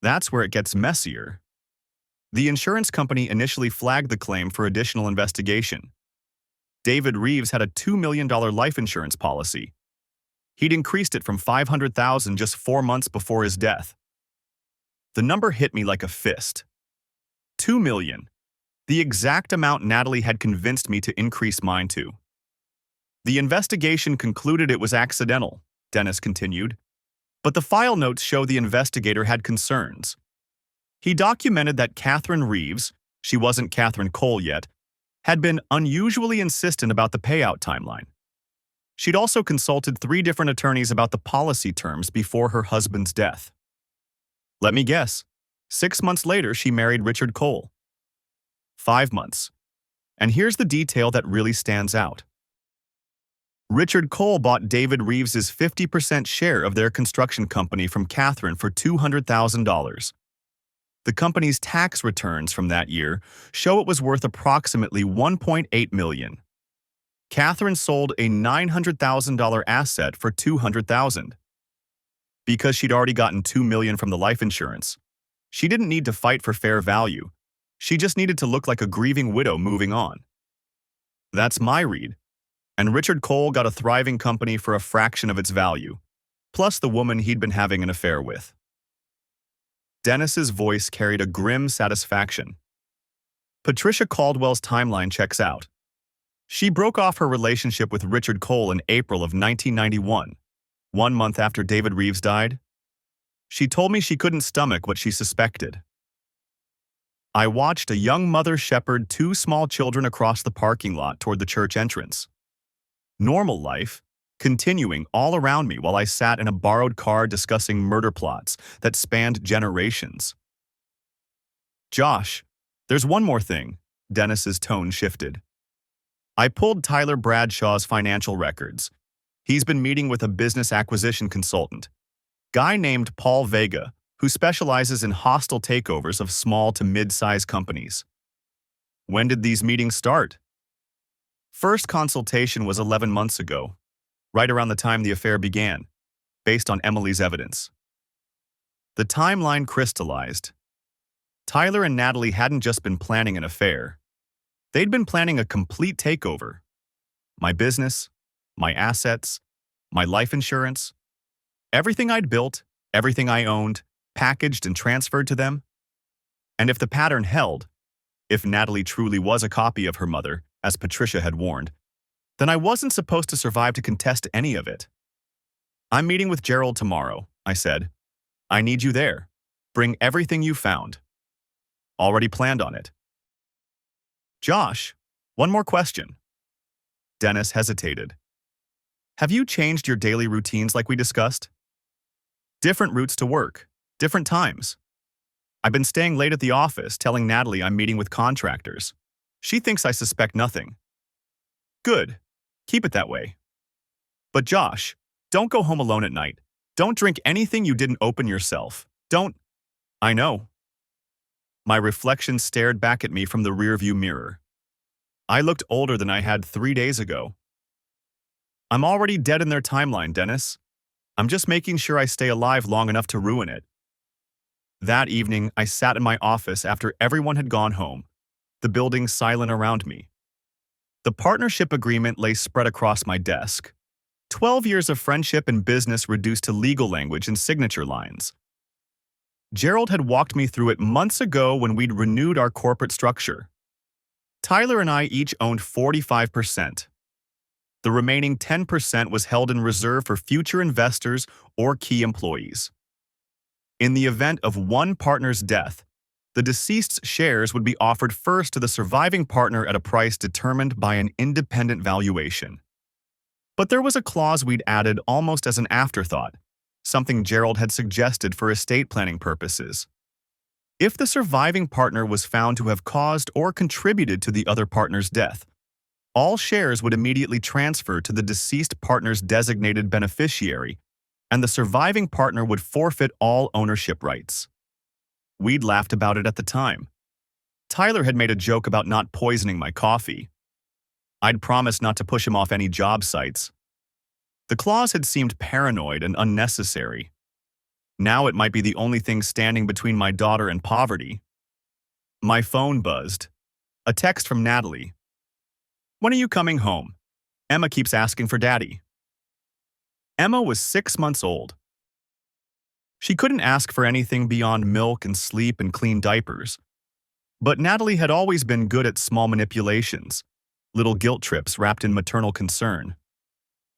Speaker 1: That's where it gets messier. The insurance company initially flagged the claim for additional investigation. David Reeves had a $2 million life insurance policy. He'd increased it from $500,000 just 4 months before his death. The number hit me like a fist. $2 million. The exact amount Natalie had convinced me to increase mine to. The investigation concluded it was accidental, Dennis continued. But the file notes show the investigator had concerns. He documented that Catherine Reeves, she wasn't Catherine Cole yet, had been unusually insistent about the payout timeline. She'd also consulted 3 different attorneys about the policy terms before her husband's death. Let me guess, 6 months later she married Richard Cole. 5 months. And here's the detail that really stands out. Richard Cole bought David Reeves's 50% share of their construction company from Catherine for $200,000. The company's tax returns from that year show it was worth approximately $1.8 million. Catherine sold a $900,000 asset for $200,000. Because she'd already gotten $2 million from the life insurance, she didn't need to fight for fair value. She just needed to look like a grieving widow moving on. That's my read. And Richard Cole got a thriving company for a fraction of its value, plus the woman he'd been having an affair with. Dennis's voice carried a grim satisfaction. Patricia Caldwell's timeline checks out. She broke off her relationship with Richard Cole in April of 1991, 1 month after David Reeves died. She told me she couldn't stomach what she suspected. I watched a young mother shepherd 2 small children across the parking lot toward the church entrance. Normal life, continuing all around me while I sat in a borrowed car discussing murder plots that spanned generations. Josh, there's one more thing, Dennis's tone shifted. I pulled Tyler Bradshaw's financial records. He's been meeting with a business acquisition consultant, guy named Paul Vega, who specializes in hostile takeovers of small to mid-size companies. When did these meetings start? First consultation was 11 months ago, right around the time the affair began, based on Emily's evidence. The timeline crystallized. Tyler and Natalie hadn't just been planning an affair. They'd been planning a complete takeover. My business, my assets, my life insurance, everything I'd built, everything I owned, packaged and transferred to them. And if the pattern held, if Natalie truly was a copy of her mother, as Patricia had warned, then I wasn't supposed to survive to contest any of it. I'm meeting with Gerald tomorrow, I said. I need you there. Bring everything you found. Already planned on it. Josh, one more question. Dennis hesitated. Have you changed your daily routines like we discussed? Different routes to work, different times. I've been staying late at the office telling Natalie I'm meeting with contractors. She thinks I suspect nothing. Good. Keep it that way. But Josh, don't go home alone at night. Don't drink anything you didn't open yourself. Don't. I know. My reflection stared back at me from the rearview mirror. I looked older than I had 3 days ago. I'm already dead in their timeline, Dennis. I'm just making sure I stay alive long enough to ruin it. That evening, I sat in my office after everyone had gone home, the building silent around me. The partnership agreement lay spread across my desk. 12 years of friendship and business reduced to legal language and signature lines. Gerald had walked me through it months ago when we'd renewed our corporate structure. Tyler and I each owned 45%. The remaining 10% was held in reserve for future investors or key employees. In the event of one partner's death, the deceased's shares would be offered first to the surviving partner at a price determined by an independent valuation. But there was a clause we'd added almost as an afterthought, something Gerald had suggested for estate planning purposes. If the surviving partner was found to have caused or contributed to the other partner's death, all shares would immediately transfer to the deceased partner's designated beneficiary, and the surviving partner would forfeit all ownership rights. We'd laughed about it at the time. Tyler had made a joke about not poisoning my coffee. I'd promised not to push him off any job sites. The clause had seemed paranoid and unnecessary. Now it might be the only thing standing between my daughter and poverty. My phone buzzed. A text from Natalie. When are you coming home? Emma keeps asking for daddy. Emma was 6 months old. She couldn't ask for anything beyond milk and sleep and clean diapers. But Natalie had always been good at small manipulations, little guilt trips wrapped in maternal concern.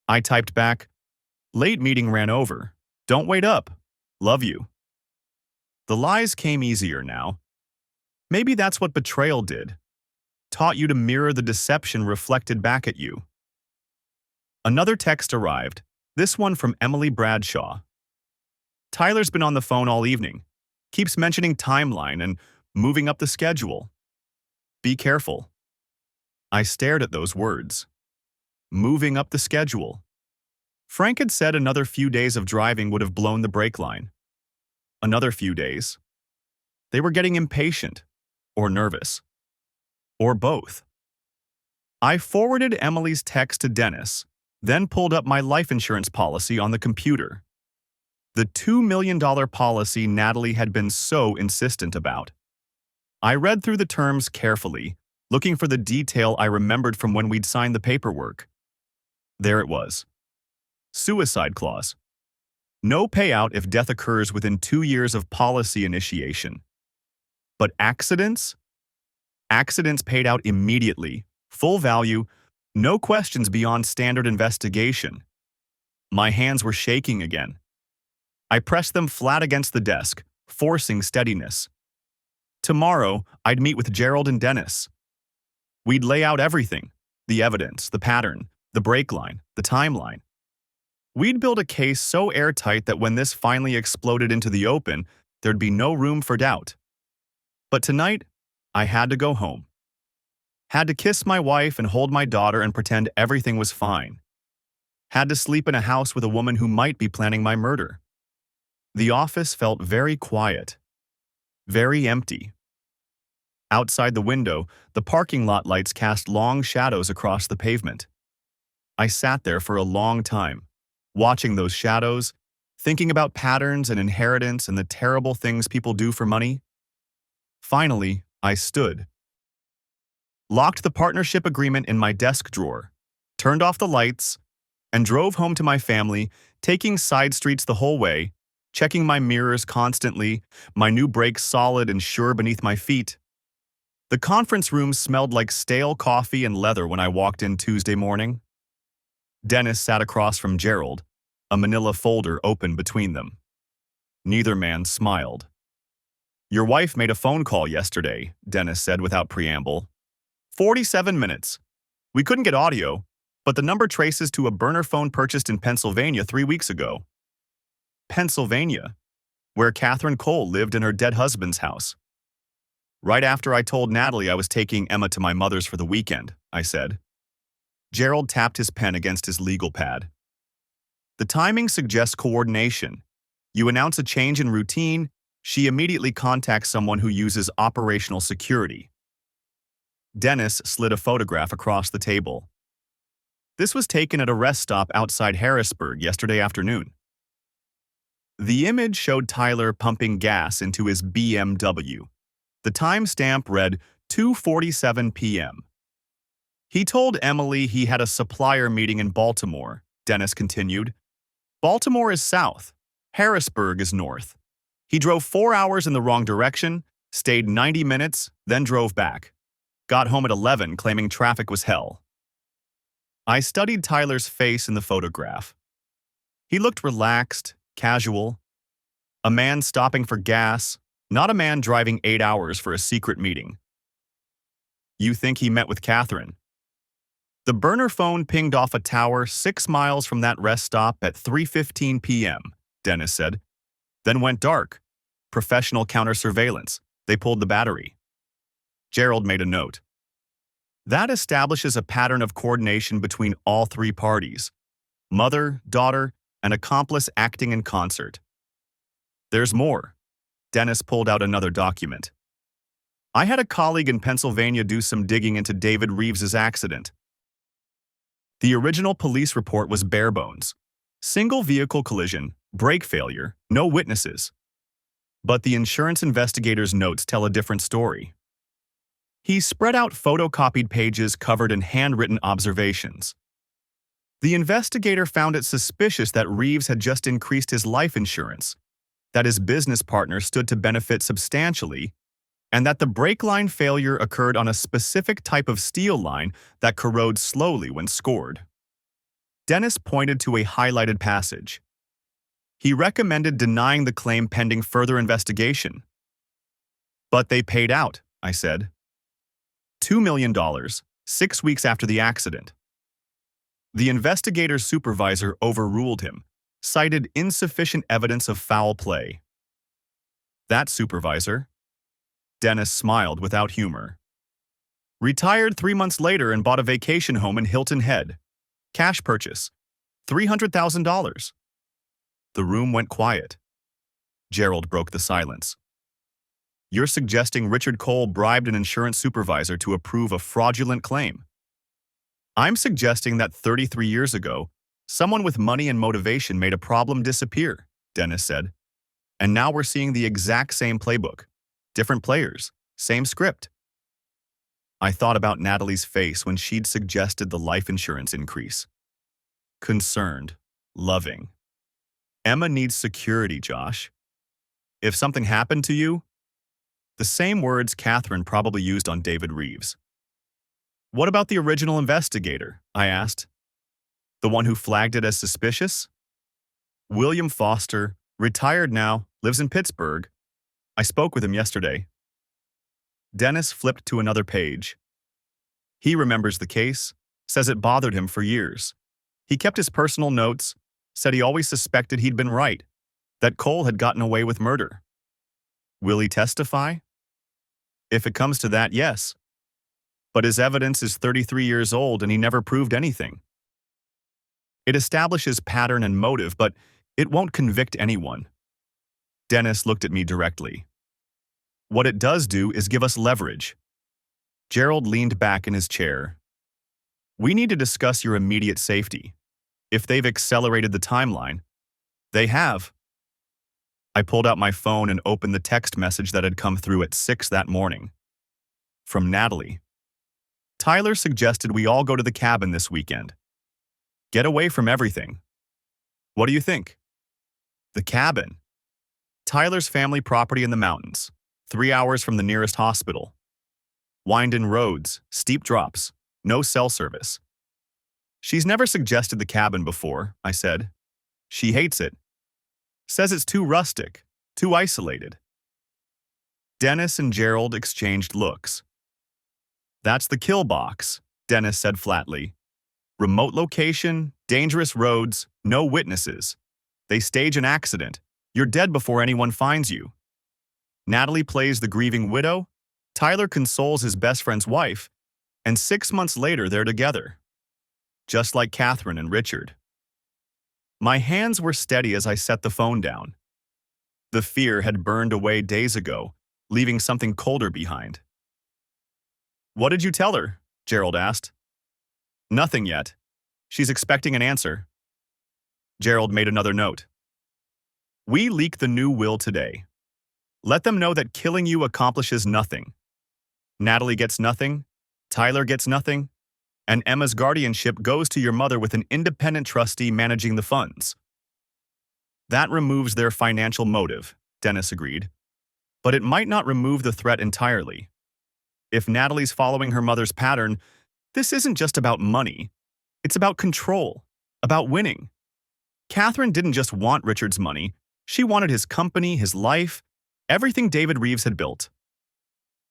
Speaker 1: I typed back, "Late meeting ran over. Don't wait up. Love you." The lies came easier now. Maybe that's what betrayal did. Taught you to mirror the deception reflected back at you. Another text arrived, this one from Emily Bradshaw. Tyler's been on the phone all evening. Keeps mentioning timeline and moving up the schedule. Be careful. I stared at those words. Moving up the schedule. Frank had said another few days of driving would have blown the brake line. Another few days. They were getting impatient, or nervous, or both. I forwarded Emily's text to Dennis, then pulled up my life insurance policy on the computer. The $2 million policy Natalie had been so insistent about. I read through the terms carefully, looking for the detail I remembered from when we'd signed the paperwork. There it was. Suicide clause. No payout if death occurs within 2 years of policy initiation. But accidents? Accidents paid out immediately, full value, no questions beyond standard investigation. My hands were shaking again. I pressed them flat against the desk, forcing steadiness. Tomorrow, I'd meet with Gerald and Dennis. We'd lay out everything, the evidence, the pattern, the brake line, the timeline. We'd build a case so airtight that when this finally exploded into the open, there'd be no room for doubt. But tonight, I had to go home. Had to kiss my wife and hold my daughter and pretend everything was fine. Had to sleep in a house with a woman who might be planning my murder. The office felt very quiet, very empty. Outside the window, the parking lot lights cast long shadows across the pavement. I sat there for a long time, watching those shadows, thinking about patterns and inheritance and the terrible things people do for money. Finally, I stood, locked the partnership agreement in my desk drawer, turned off the lights, and drove home to my family, taking side streets the whole way, checking my mirrors constantly, my new brakes solid and sure beneath my feet. The conference room smelled like stale coffee and leather when I walked in Tuesday morning. Dennis sat across from Gerald, a manila folder open between them. Neither man smiled. "Your wife made a phone call yesterday," Dennis said without preamble. 47 minutes. We couldn't get audio, but the number traces to a burner phone purchased in Pennsylvania 3 weeks ago. Pennsylvania, where Catherine Cole lived in her dead husband's house. Right after I told Natalie I was taking Emma to my mother's for the weekend, I said. Gerald tapped his pen against his legal pad. The timing suggests coordination. You announce a change in routine, she immediately contacts someone who uses operational security. Dennis slid a photograph across the table. This was taken at a rest stop outside Harrisburg yesterday afternoon. The image showed Tyler pumping gas into his BMW. The timestamp read 2:47 p.m. He told Emily he had a supplier meeting in Baltimore, Dennis continued. Baltimore is south. Harrisburg is north. He drove 4 hours in the wrong direction, stayed 90 minutes, then drove back. Got home at 11, claiming traffic was hell. I studied Tyler's face in the photograph. He looked relaxed, casual. A man stopping for gas, not a man driving 8 hours for a secret meeting. You think he met with Catherine? The burner phone pinged off a tower 6 miles from that rest stop at 3:15 p.m., Dennis said. Then went dark. Professional counter-surveillance. They pulled the battery. Gerald made a note. That establishes a pattern of coordination between all 3 parties. Mother, daughter, and accomplice acting in concert. There's more. Dennis pulled out another document. I had a colleague in Pennsylvania do some digging into David Reeves's accident. The original police report was bare bones. Single vehicle collision, brake failure, no witnesses. But the insurance investigator's notes tell a different story. He spread out photocopied pages covered in handwritten observations. The investigator found it suspicious that Reeves had just increased his life insurance, that his business partner stood to benefit substantially, and that the brake line failure occurred on a specific type of steel line that corrodes slowly when scored. Dennis pointed to a highlighted passage. He recommended denying the claim pending further investigation. But they paid out, I said. $2 million, 6 weeks after the accident. The investigator's supervisor overruled him, cited insufficient evidence of foul play. That supervisor? Dennis smiled without humor. Retired 3 months later and bought a vacation home in Hilton Head. Cash purchase, $300,000. The room went quiet. Gerald broke the silence. You're suggesting Richard Cole bribed an insurance supervisor to approve a fraudulent claim? I'm suggesting that 33 years ago, someone with money and motivation made a problem disappear, Dennis said. And now we're seeing the exact same playbook. Different players, same script. I thought about Natalie's face when she'd suggested the life insurance increase. Concerned, loving. Emma needs security, Josh. If something happened to you, the same words Catherine probably used on David Reeves. What about the original investigator? I asked. The one who flagged it as suspicious? William Foster, retired now, lives in Pittsburgh. I spoke with him yesterday. Dennis flipped to another page. He remembers the case, says it bothered him for years. He kept his personal notes, said he always suspected he'd been right, that Cole had gotten away with murder. Will he testify? If it comes to that, yes. But his evidence is 33 years old and he never proved anything. It establishes pattern and motive, but it won't convict anyone. Dennis looked at me directly. What it does do is give us leverage. Gerald leaned back in his chair. We need to discuss your immediate safety. If they've accelerated the timeline, they have. I pulled out my phone and opened the text message that had come through at 6 that morning. From Natalie. Tyler suggested we all go to the cabin this weekend. Get away from everything. What do you think? The cabin. Tyler's family property in the mountains, 3 hours from the nearest hospital. Wind-in roads, steep drops, no cell service. She's never suggested the cabin before, I said. She hates it. Says it's too rustic, too isolated. Dennis and Gerald exchanged looks. That's the kill box, Dennis said flatly. Remote location, dangerous roads, no witnesses. They stage an accident. You're dead before anyone finds you. Natalie plays the grieving widow, Tyler consoles his best friend's wife, and 6 months later they're together. Just like Catherine and Richard. My hands were steady as I set the phone down. The fear had burned away days ago, leaving something colder behind. What did you tell her? Gerald asked. Nothing yet. She's expecting an answer. Gerald made another note. We leak the new will today. Let them know that killing you accomplishes nothing. Natalie gets nothing, Tyler gets nothing, and Emma's guardianship goes to your mother with an independent trustee managing the funds. That removes their financial motive, Dennis agreed. But it might not remove the threat entirely. If Natalie's following her mother's pattern, this isn't just about money. It's about control, about winning. Catherine didn't just want Richard's money. She wanted his company, his life, everything David Reeves had built.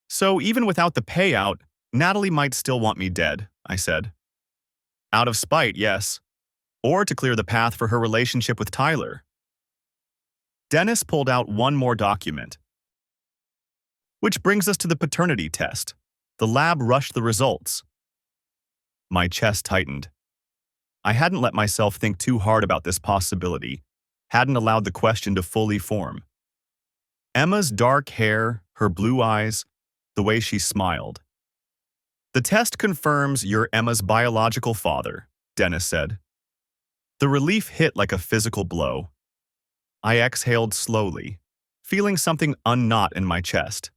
Speaker 1: So even without the payout, Natalie might still want me dead, I said. Out of spite, yes. Or to clear the path for her relationship with Tyler. Dennis pulled out one more document. Which brings us to the paternity test. The lab rushed the results. My chest tightened. I hadn't let myself think too hard about this possibility, hadn't allowed the question to fully form. Emma's dark hair, her blue eyes, the way she smiled. The test confirms you're Emma's biological father, Dennis said. The relief hit like a physical blow. I exhaled slowly, feeling something unknot in my chest.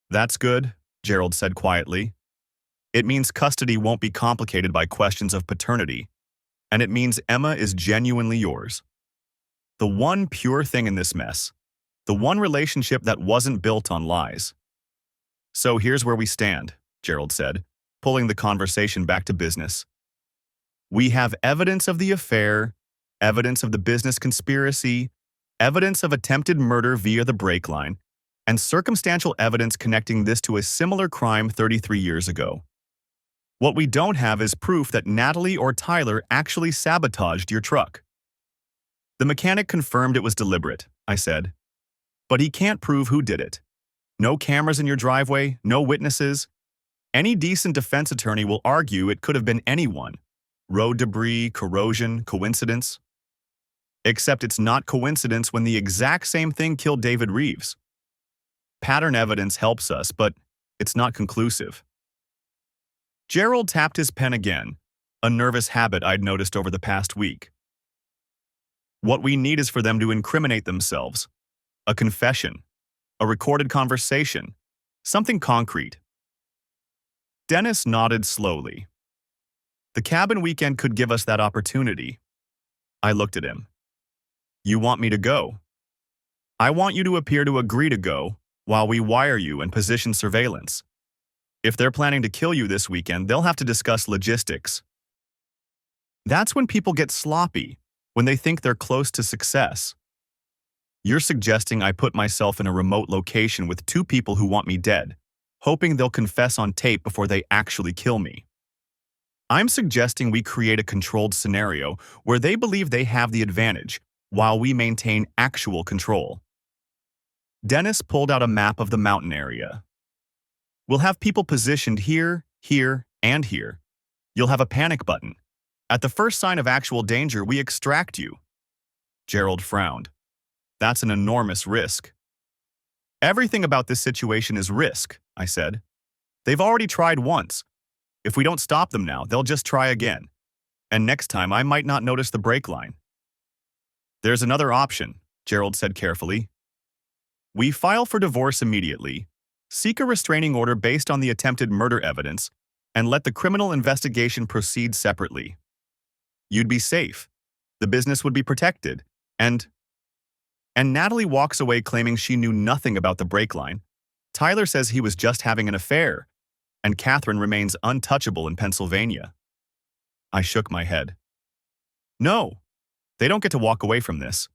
Speaker 1: That's good, Gerald said quietly. It means custody won't be complicated by questions of paternity, and it means Emma is genuinely yours. The one pure thing in this mess. The one relationship that wasn't built on lies. So here's where we stand, Gerald said, pulling the conversation back to business. We have evidence of the affair, evidence of the business conspiracy, evidence of attempted murder via the brake line, and circumstantial evidence connecting this to a similar crime 33 years ago. What we don't have is proof that Natalie or Tyler actually sabotaged your truck. The mechanic confirmed it was deliberate, I said. But he can't prove who did it. No cameras in your driveway, no witnesses. Any decent defense attorney will argue it could have been anyone. Road debris, corrosion, coincidence. Except it's not coincidence when the exact same thing killed David Reeves. Pattern evidence helps us, but it's not conclusive. Gerald tapped his pen again, a nervous habit I'd noticed over the past week. What we need is for them to incriminate themselves. A confession, a recorded conversation, something concrete. Dennis nodded slowly. The cabin weekend could give us that opportunity. I looked at him. You want me to go? I want you to appear to agree to go while we wire you and position surveillance. If they're planning to kill you this weekend, they'll have to discuss logistics. That's when people get sloppy, when they think they're close to success. You're suggesting I put myself in a remote location with two people who want me dead, hoping they'll confess on tape before they actually kill me. I'm suggesting we create a controlled scenario where they believe they have the advantage, while we maintain actual control. Dennis pulled out a map of the mountain area. We'll have people positioned here, here, and here. You'll have a panic button. At the first sign of actual danger, we extract you. Gerald frowned. That's an enormous risk. Everything about this situation is risk, I said. They've already tried once. If we don't stop them now, they'll just try again. And next time, I might not notice the brake line. There's another option, Gerald said carefully. We file for divorce immediately, seek a restraining order based on the attempted murder evidence, and let the criminal investigation proceed separately. You'd be safe. The business would be protected. And Natalie walks away claiming she knew nothing about the brake line. Tyler says he was just having an affair, and Catherine remains untouchable in Pennsylvania. I shook my head. No, they don't get to walk away from this.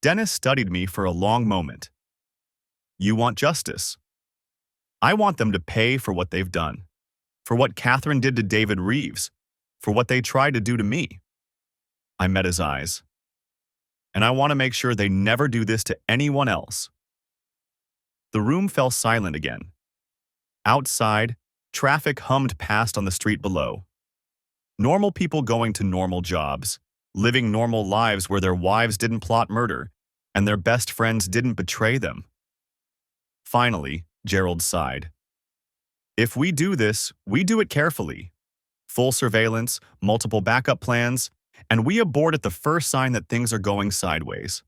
Speaker 1: Dennis studied me for a long moment. You want justice. I want them to pay for what they've done, for what Catherine did to David Reeves, for what they tried to do to me. I met his eyes. And I want to make sure they never do this to anyone else. The room fell silent again. Outside, traffic hummed past on the street below. Normal people going to normal jobs, living normal lives where their wives didn't plot murder and their best friends didn't betray them. Finally, Gerald sighed. If we do this, we do it carefully. Full surveillance, multiple backup plans, and we abort at the first sign that things are going sideways.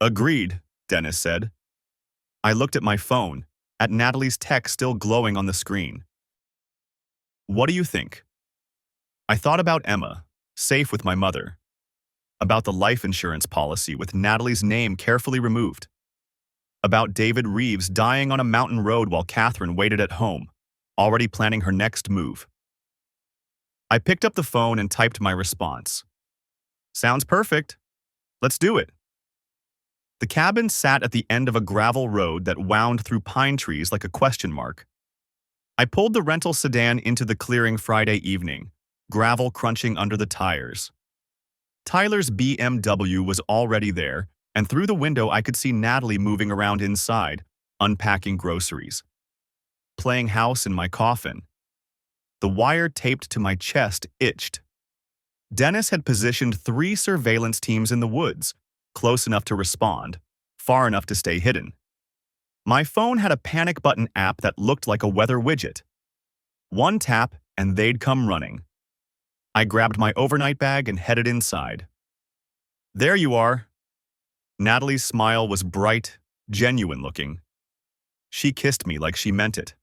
Speaker 1: Agreed, Dennis said. I looked at my phone, at Natalie's text still glowing on the screen. What do you think? I thought about Emma, safe with my mother. About the life insurance policy with Natalie's name carefully removed. About David Reeves dying on a mountain road while Catherine waited at home, already planning her next move. I picked up the phone and typed my response. Sounds perfect. Let's do it. The cabin sat at the end of a gravel road that wound through pine trees like a question mark. I pulled the rental sedan into the clearing Friday evening, gravel crunching under the tires. Tyler's BMW was already there, and through the window I could see Natalie moving around inside, unpacking groceries. Playing house in my coffin. The wire taped to my chest itched. Dennis had positioned 3 surveillance teams in the woods, close enough to respond, far enough to stay hidden. My phone had a panic button app that looked like a weather widget. One tap and they'd come running. I grabbed my overnight bag and headed inside. There you are. Natalie's smile was bright, genuine looking. She kissed me like she meant it.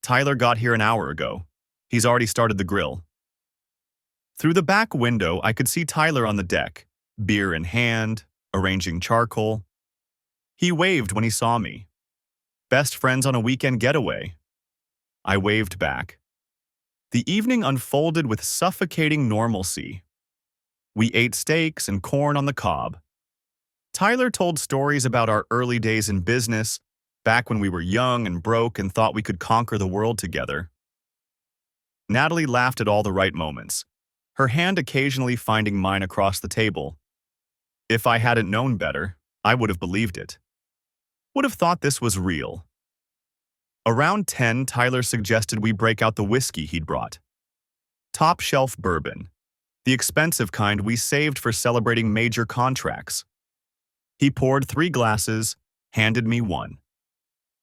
Speaker 1: Tyler got here an hour ago. He's already started the grill. Through the back window, I could see Tyler on the deck, beer in hand, arranging charcoal. He waved when he saw me. Best friends on a weekend getaway. I waved back. The evening unfolded with suffocating normalcy. We ate steaks and corn on the cob. Tyler told stories about our early days in business, back when we were young and broke and thought we could conquer the world together. Natalie laughed at all the right moments, her hand occasionally finding mine across the table. If I hadn't known better, I would have believed it. Would have thought this was real. Around 10, Tyler suggested we break out the whiskey he'd brought. Top shelf bourbon, the expensive kind we saved for celebrating major contracts. He poured 3 glasses, handed me one.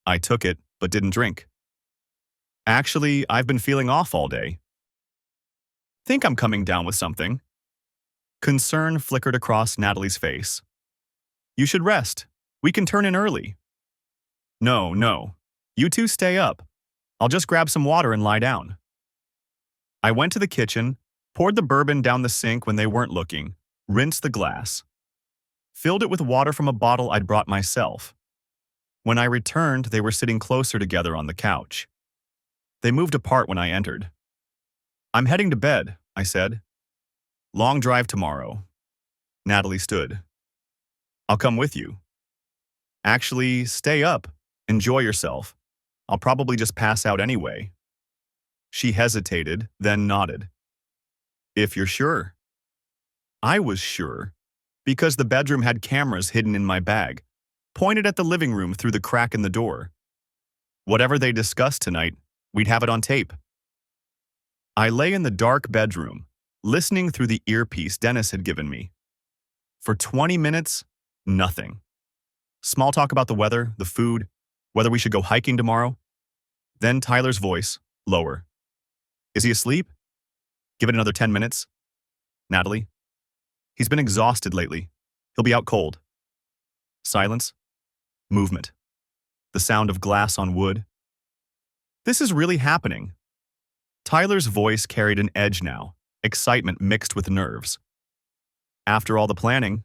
Speaker 1: I took it, but didn't drink. Actually, I've been feeling off all day. Think I'm coming down with something. Concern flickered across Natalie's face. You should rest. We can turn in early. No. You two stay up. I'll just grab some water and lie down. I went to the kitchen, poured the bourbon down the sink when they weren't looking, rinsed the glass. Filled it with water from a bottle I'd brought myself. When I returned, they were sitting closer together on the couch. They moved apart when I entered. I'm heading to bed, I said. Long drive tomorrow. Natalie stood. I'll come with you. Actually, stay up. Enjoy yourself. I'll probably just pass out anyway. She hesitated, then nodded. If you're sure. I was sure, because the bedroom had cameras hidden in my bag, pointed at the living room through the crack in the door. Whatever they discussed tonight, we'd have it on tape. I lay in the dark bedroom, listening through the earpiece Dennis had given me. For 20 minutes, nothing. Small talk about the weather, the food, whether we should go hiking tomorrow. Then Tyler's voice, lower. Is he asleep? Give it another 10 minutes. Natalie? He's been exhausted lately. He'll be out cold. Silence. Movement. The sound of glass on wood. This is really happening. Tyler's voice carried an edge now, excitement mixed with nerves. After all the planning,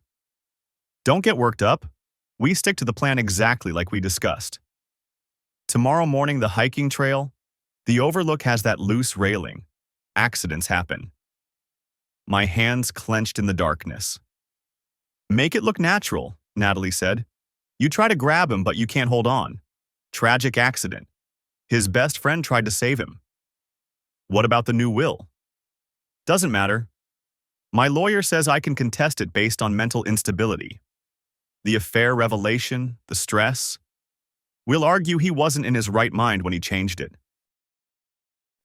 Speaker 1: don't get worked up. We stick to the plan exactly like we discussed. Tomorrow morning, the hiking trail, the overlook has that loose railing. Accidents happen. My hands clenched in the darkness. Make it look natural, Natalie said. You try to grab him, but you can't hold on. Tragic accident. His best friend tried to save him. What about the new will? Doesn't matter. My lawyer says I can contest it based on mental instability. The affair revelation, the stress. We'll argue he wasn't in his right mind when he changed it.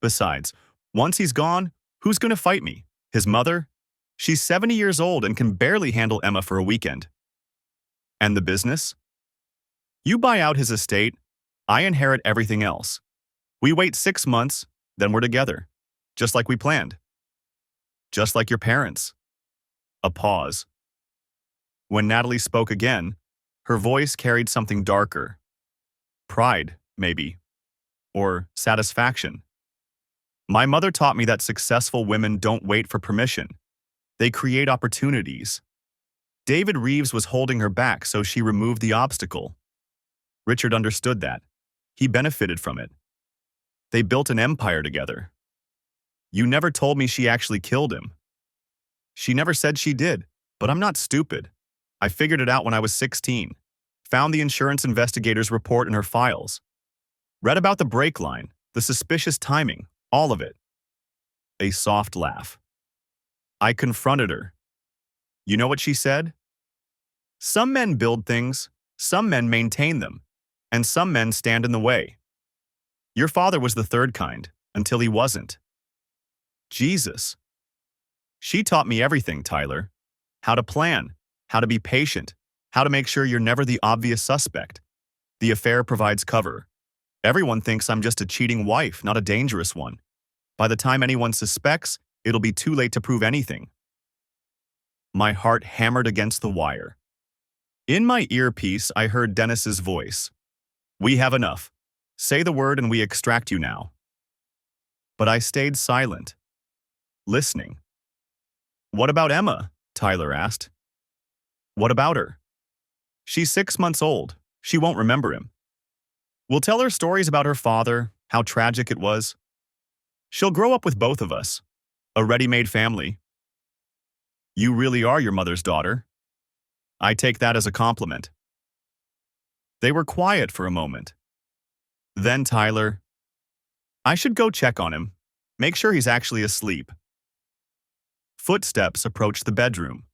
Speaker 1: Besides, once he's gone, who's going to fight me? His mother? She's 70 years old and can barely handle Emma for a weekend. And the business? You buy out his estate, I inherit everything else. We wait 6 months, then we're together. Just like we planned. Just like your parents. A pause. When Natalie spoke again, her voice carried something darker. Pride, maybe. Or satisfaction. My mother taught me that successful women don't wait for permission. They create opportunities. David Reeves was holding her back, so she removed the obstacle. Richard understood that. He benefited from it. They built an empire together. You never told me she actually killed him. She never said she did, but I'm not stupid. I figured it out when I was 16. Found the insurance investigator's report in her files. Read about the brake line, the suspicious timing, all of it. A soft laugh. I confronted her. You know what she said? Some men build things, some men maintain them, and some men stand in the way. Your father was the third kind, until he wasn't. Jesus. She taught me everything, Tyler. How to plan, how to be patient, how to make sure you're never the obvious suspect. The affair provides cover. Everyone thinks I'm just a cheating wife, not a dangerous one. By the time anyone suspects, it'll be too late to prove anything. My heart hammered against the wire. In my earpiece, I heard Dennis's voice. We have enough. Say the word and we extract you now. But I stayed silent, listening. What about Emma? Tyler asked. What about her? She's 6 months old. She won't remember him. We'll tell her stories about her father, how tragic it was. She'll grow up with both of us, a ready-made family. You really are your mother's daughter. I take that as a compliment. They were quiet for a moment. Then Tyler, I should go check on him, make sure he's actually asleep. Footsteps approached the bedroom.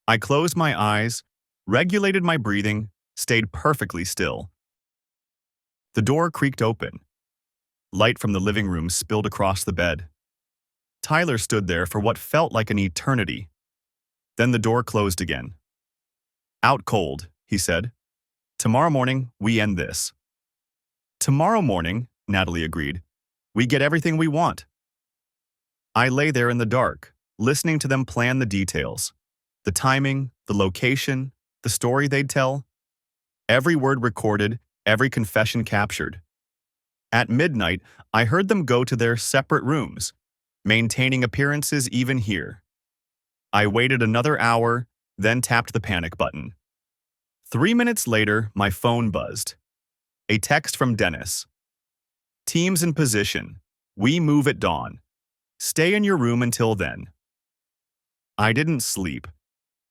Speaker 1: I closed my eyes, regulated my breathing, stayed perfectly still. The door creaked open. Light from the living room spilled across the bed. Tyler stood there for what felt like an eternity. Then the door closed again. Out cold, he said. Tomorrow morning, we end this. Tomorrow morning, Natalie agreed. We get everything we want. I lay there in the dark, listening to them plan the details. The timing, the location, the story they'd tell. Every word recorded, every confession captured. At midnight, I heard them go to their separate rooms, maintaining appearances even here. I waited another hour, then tapped the panic button. 3 minutes later, my phone buzzed. A text from Dennis. Teams in position. We move at dawn. Stay in your room until then. I didn't sleep.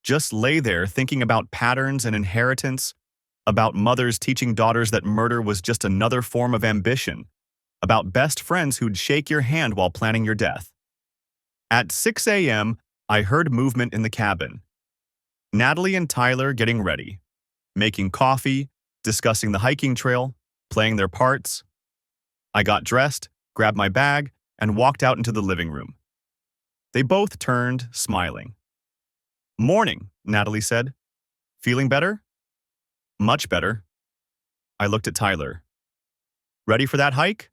Speaker 1: Just lay there thinking about patterns and inheritance, about mothers teaching daughters that murder was just another form of ambition, about best friends who'd shake your hand while planning your death. At 6 a.m., I heard movement in the cabin. Natalie and Tyler getting ready, making coffee, discussing the hiking trail, playing their parts. I got dressed, grabbed my bag, and walked out into the living room. They both turned, smiling. Morning, Natalie said. Feeling better? Much better. I looked at Tyler. Ready for that hike?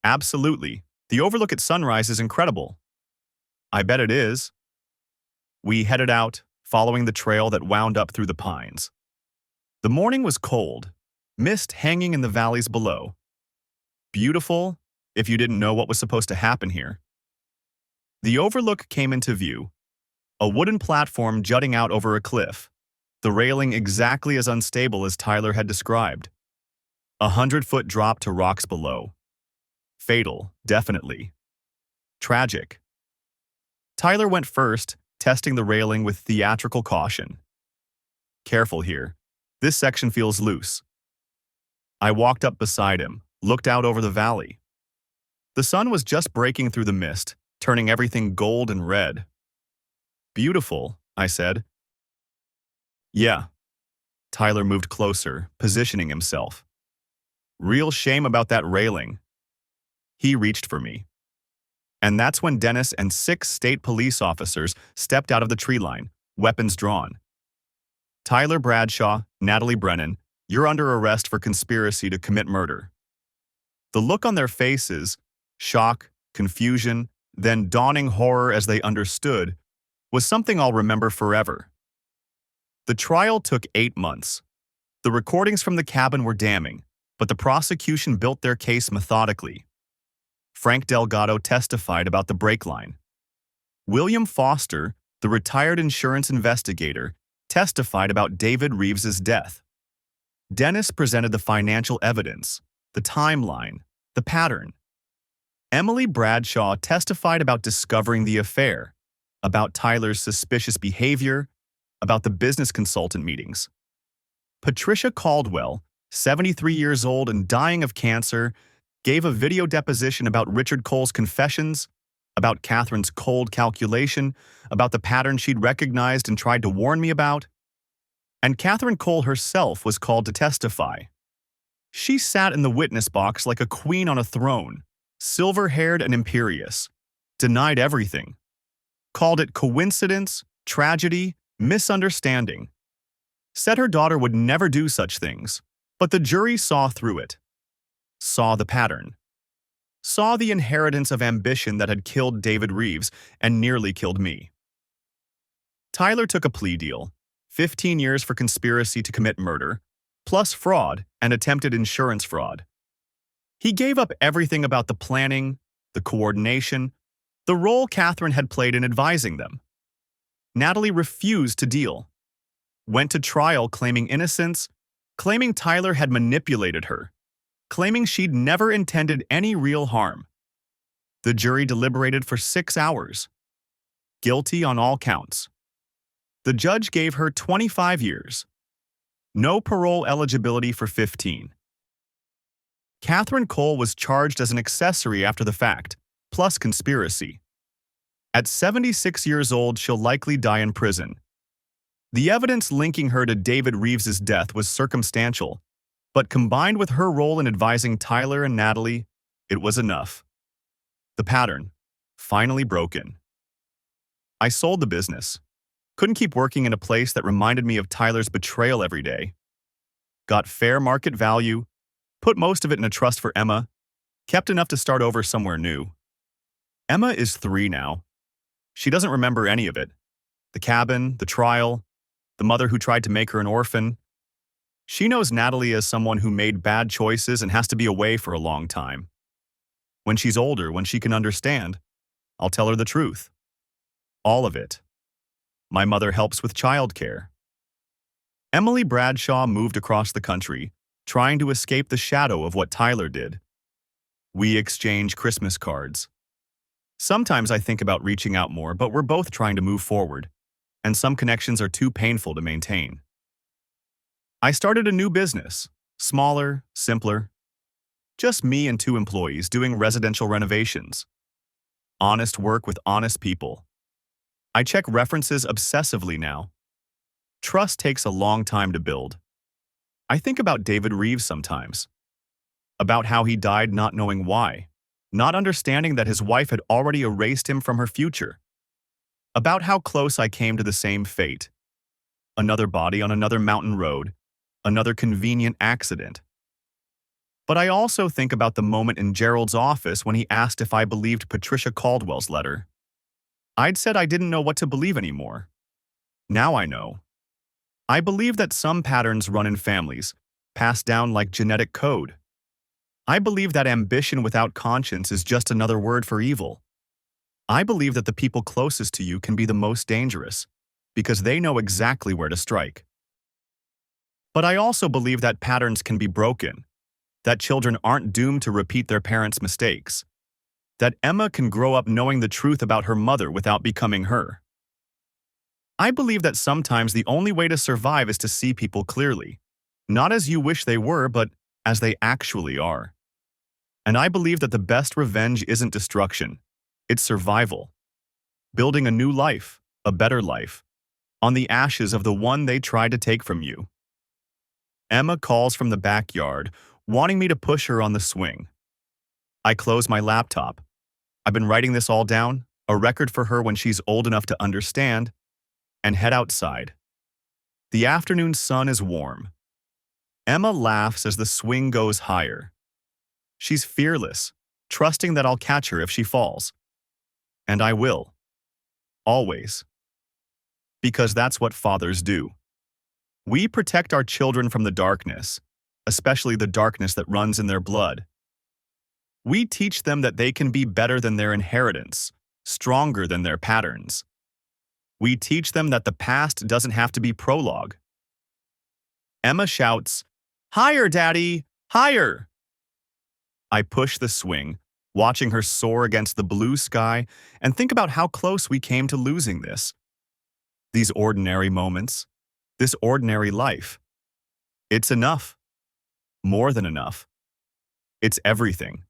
Speaker 1: Absolutely. The overlook at sunrise is incredible. I bet it is. We headed out, following the trail that wound up through the pines. The morning was cold, mist hanging in the valleys below. Beautiful, if you didn't know what was supposed to happen here. The overlook came into view, a wooden platform jutting out over a cliff, the railing exactly as unstable as Tyler had described. 100-foot drop to rocks below. Fatal, definitely. Tragic. Tyler went first, testing the railing with theatrical caution. Careful here. This section feels loose. I walked up beside him, looked out over the valley. The sun was just breaking through the mist, turning everything gold and red. Beautiful, I said. Yeah. Tyler moved closer, positioning himself. Real shame about that railing. He reached for me. And that's when Dennis and 6 state police officers stepped out of the tree line, weapons drawn. Tyler Bradshaw, Natalie Brennan, you're under arrest for conspiracy to commit murder. The look on their faces, shock, confusion, then dawning horror as they understood, was something I'll remember forever. The trial took 8 months. The recordings from the cabin were damning, but the prosecution built their case methodically. Frank Delgado testified about the brake line. William Foster, the retired insurance investigator, testified about David Reeves's death. Dennis presented the financial evidence, the timeline, the pattern. Emily Bradshaw testified about discovering the affair, about Tyler's suspicious behavior, about the business consultant meetings. Patricia Caldwell, 73 years old and dying of cancer, gave a video deposition about Richard Cole's confessions, about Catherine's cold calculation, about the pattern she'd recognized and tried to warn me about. And Catherine Cole herself was called to testify. She sat in the witness box like a queen on a throne, silver-haired and imperious, denied everything, called it coincidence, tragedy, misunderstanding. Said her daughter would never do such things, but the jury saw through it, saw the pattern, saw the inheritance of ambition that had killed David Reeves and nearly killed me. Tyler took a plea deal, 15 years for conspiracy to commit murder, plus fraud and attempted insurance fraud. He gave up everything about the planning, the coordination, the role Catherine had played in advising them. Natalie refused to deal, went to trial claiming innocence, claiming Tyler had manipulated her, claiming she'd never intended any real harm. The jury deliberated for 6 hours. Guilty on all counts. The judge gave her 25 years. No parole eligibility for 15. Catherine Cole was charged as an accessory after the fact, plus conspiracy. At 76 years old, she'll likely die in prison. The evidence linking her to David Reeves's death was circumstantial, but combined with her role in advising Tyler and Natalie, it was enough. The pattern, finally broken. I sold the business. Couldn't keep working in a place that reminded me of Tyler's betrayal every day. Got fair market value, put most of it in a trust for Emma, kept enough to start over somewhere new. Emma is 3 now. She doesn't remember any of it. The cabin, the trial, the mother who tried to make her an orphan. She knows Natalie as someone who made bad choices and has to be away for a long time. When she's older, when she can understand, I'll tell her the truth. All of it. My mother helps with childcare. Emily Bradshaw moved across the country, trying to escape the shadow of what Tyler did. We exchange Christmas cards. Sometimes I think about reaching out more, but we're both trying to move forward, and some connections are too painful to maintain. I started a new business, smaller, simpler. Just me and 2 employees doing residential renovations. Honest work with honest people. I check references obsessively now. Trust takes a long time to build. I think about David Reeves sometimes. About how he died not knowing why, not understanding that his wife had already erased him from her future. About how close I came to the same fate. Another body on another mountain road, another convenient accident. But I also think about the moment in Gerald's office when he asked if I believed Patricia Caldwell's letter. I'd said I didn't know what to believe anymore. Now I know. I believe that some patterns run in families, passed down like genetic code. I believe that ambition without conscience is just another word for evil. I believe that the people closest to you can be the most dangerous, because they know exactly where to strike. But I also believe that patterns can be broken, that children aren't doomed to repeat their parents' mistakes, that Emma can grow up knowing the truth about her mother without becoming her. I believe that sometimes the only way to survive is to see people clearly, not as you wish they were, but as they actually are. And I believe that the best revenge isn't destruction, it's survival. Building a new life, a better life, on the ashes of the one they tried to take from you. Emma calls from the backyard, wanting me to push her on the swing. I close my laptop. I've been writing this all down, a record for her when she's old enough to understand, and head outside. The afternoon sun is warm. Emma laughs as the swing goes higher. She's fearless, trusting that I'll catch her if she falls. And I will. Always. Because that's what fathers do. We protect our children from the darkness, especially the darkness that runs in their blood. We teach them that they can be better than their inheritance, stronger than their patterns. We teach them that the past doesn't have to be prologue. Emma shouts, "Higher, Daddy! Higher!" I push the swing, watching her soar against the blue sky, and think about how close we came to losing this. These ordinary moments, this ordinary life. It's enough. More than enough. It's everything.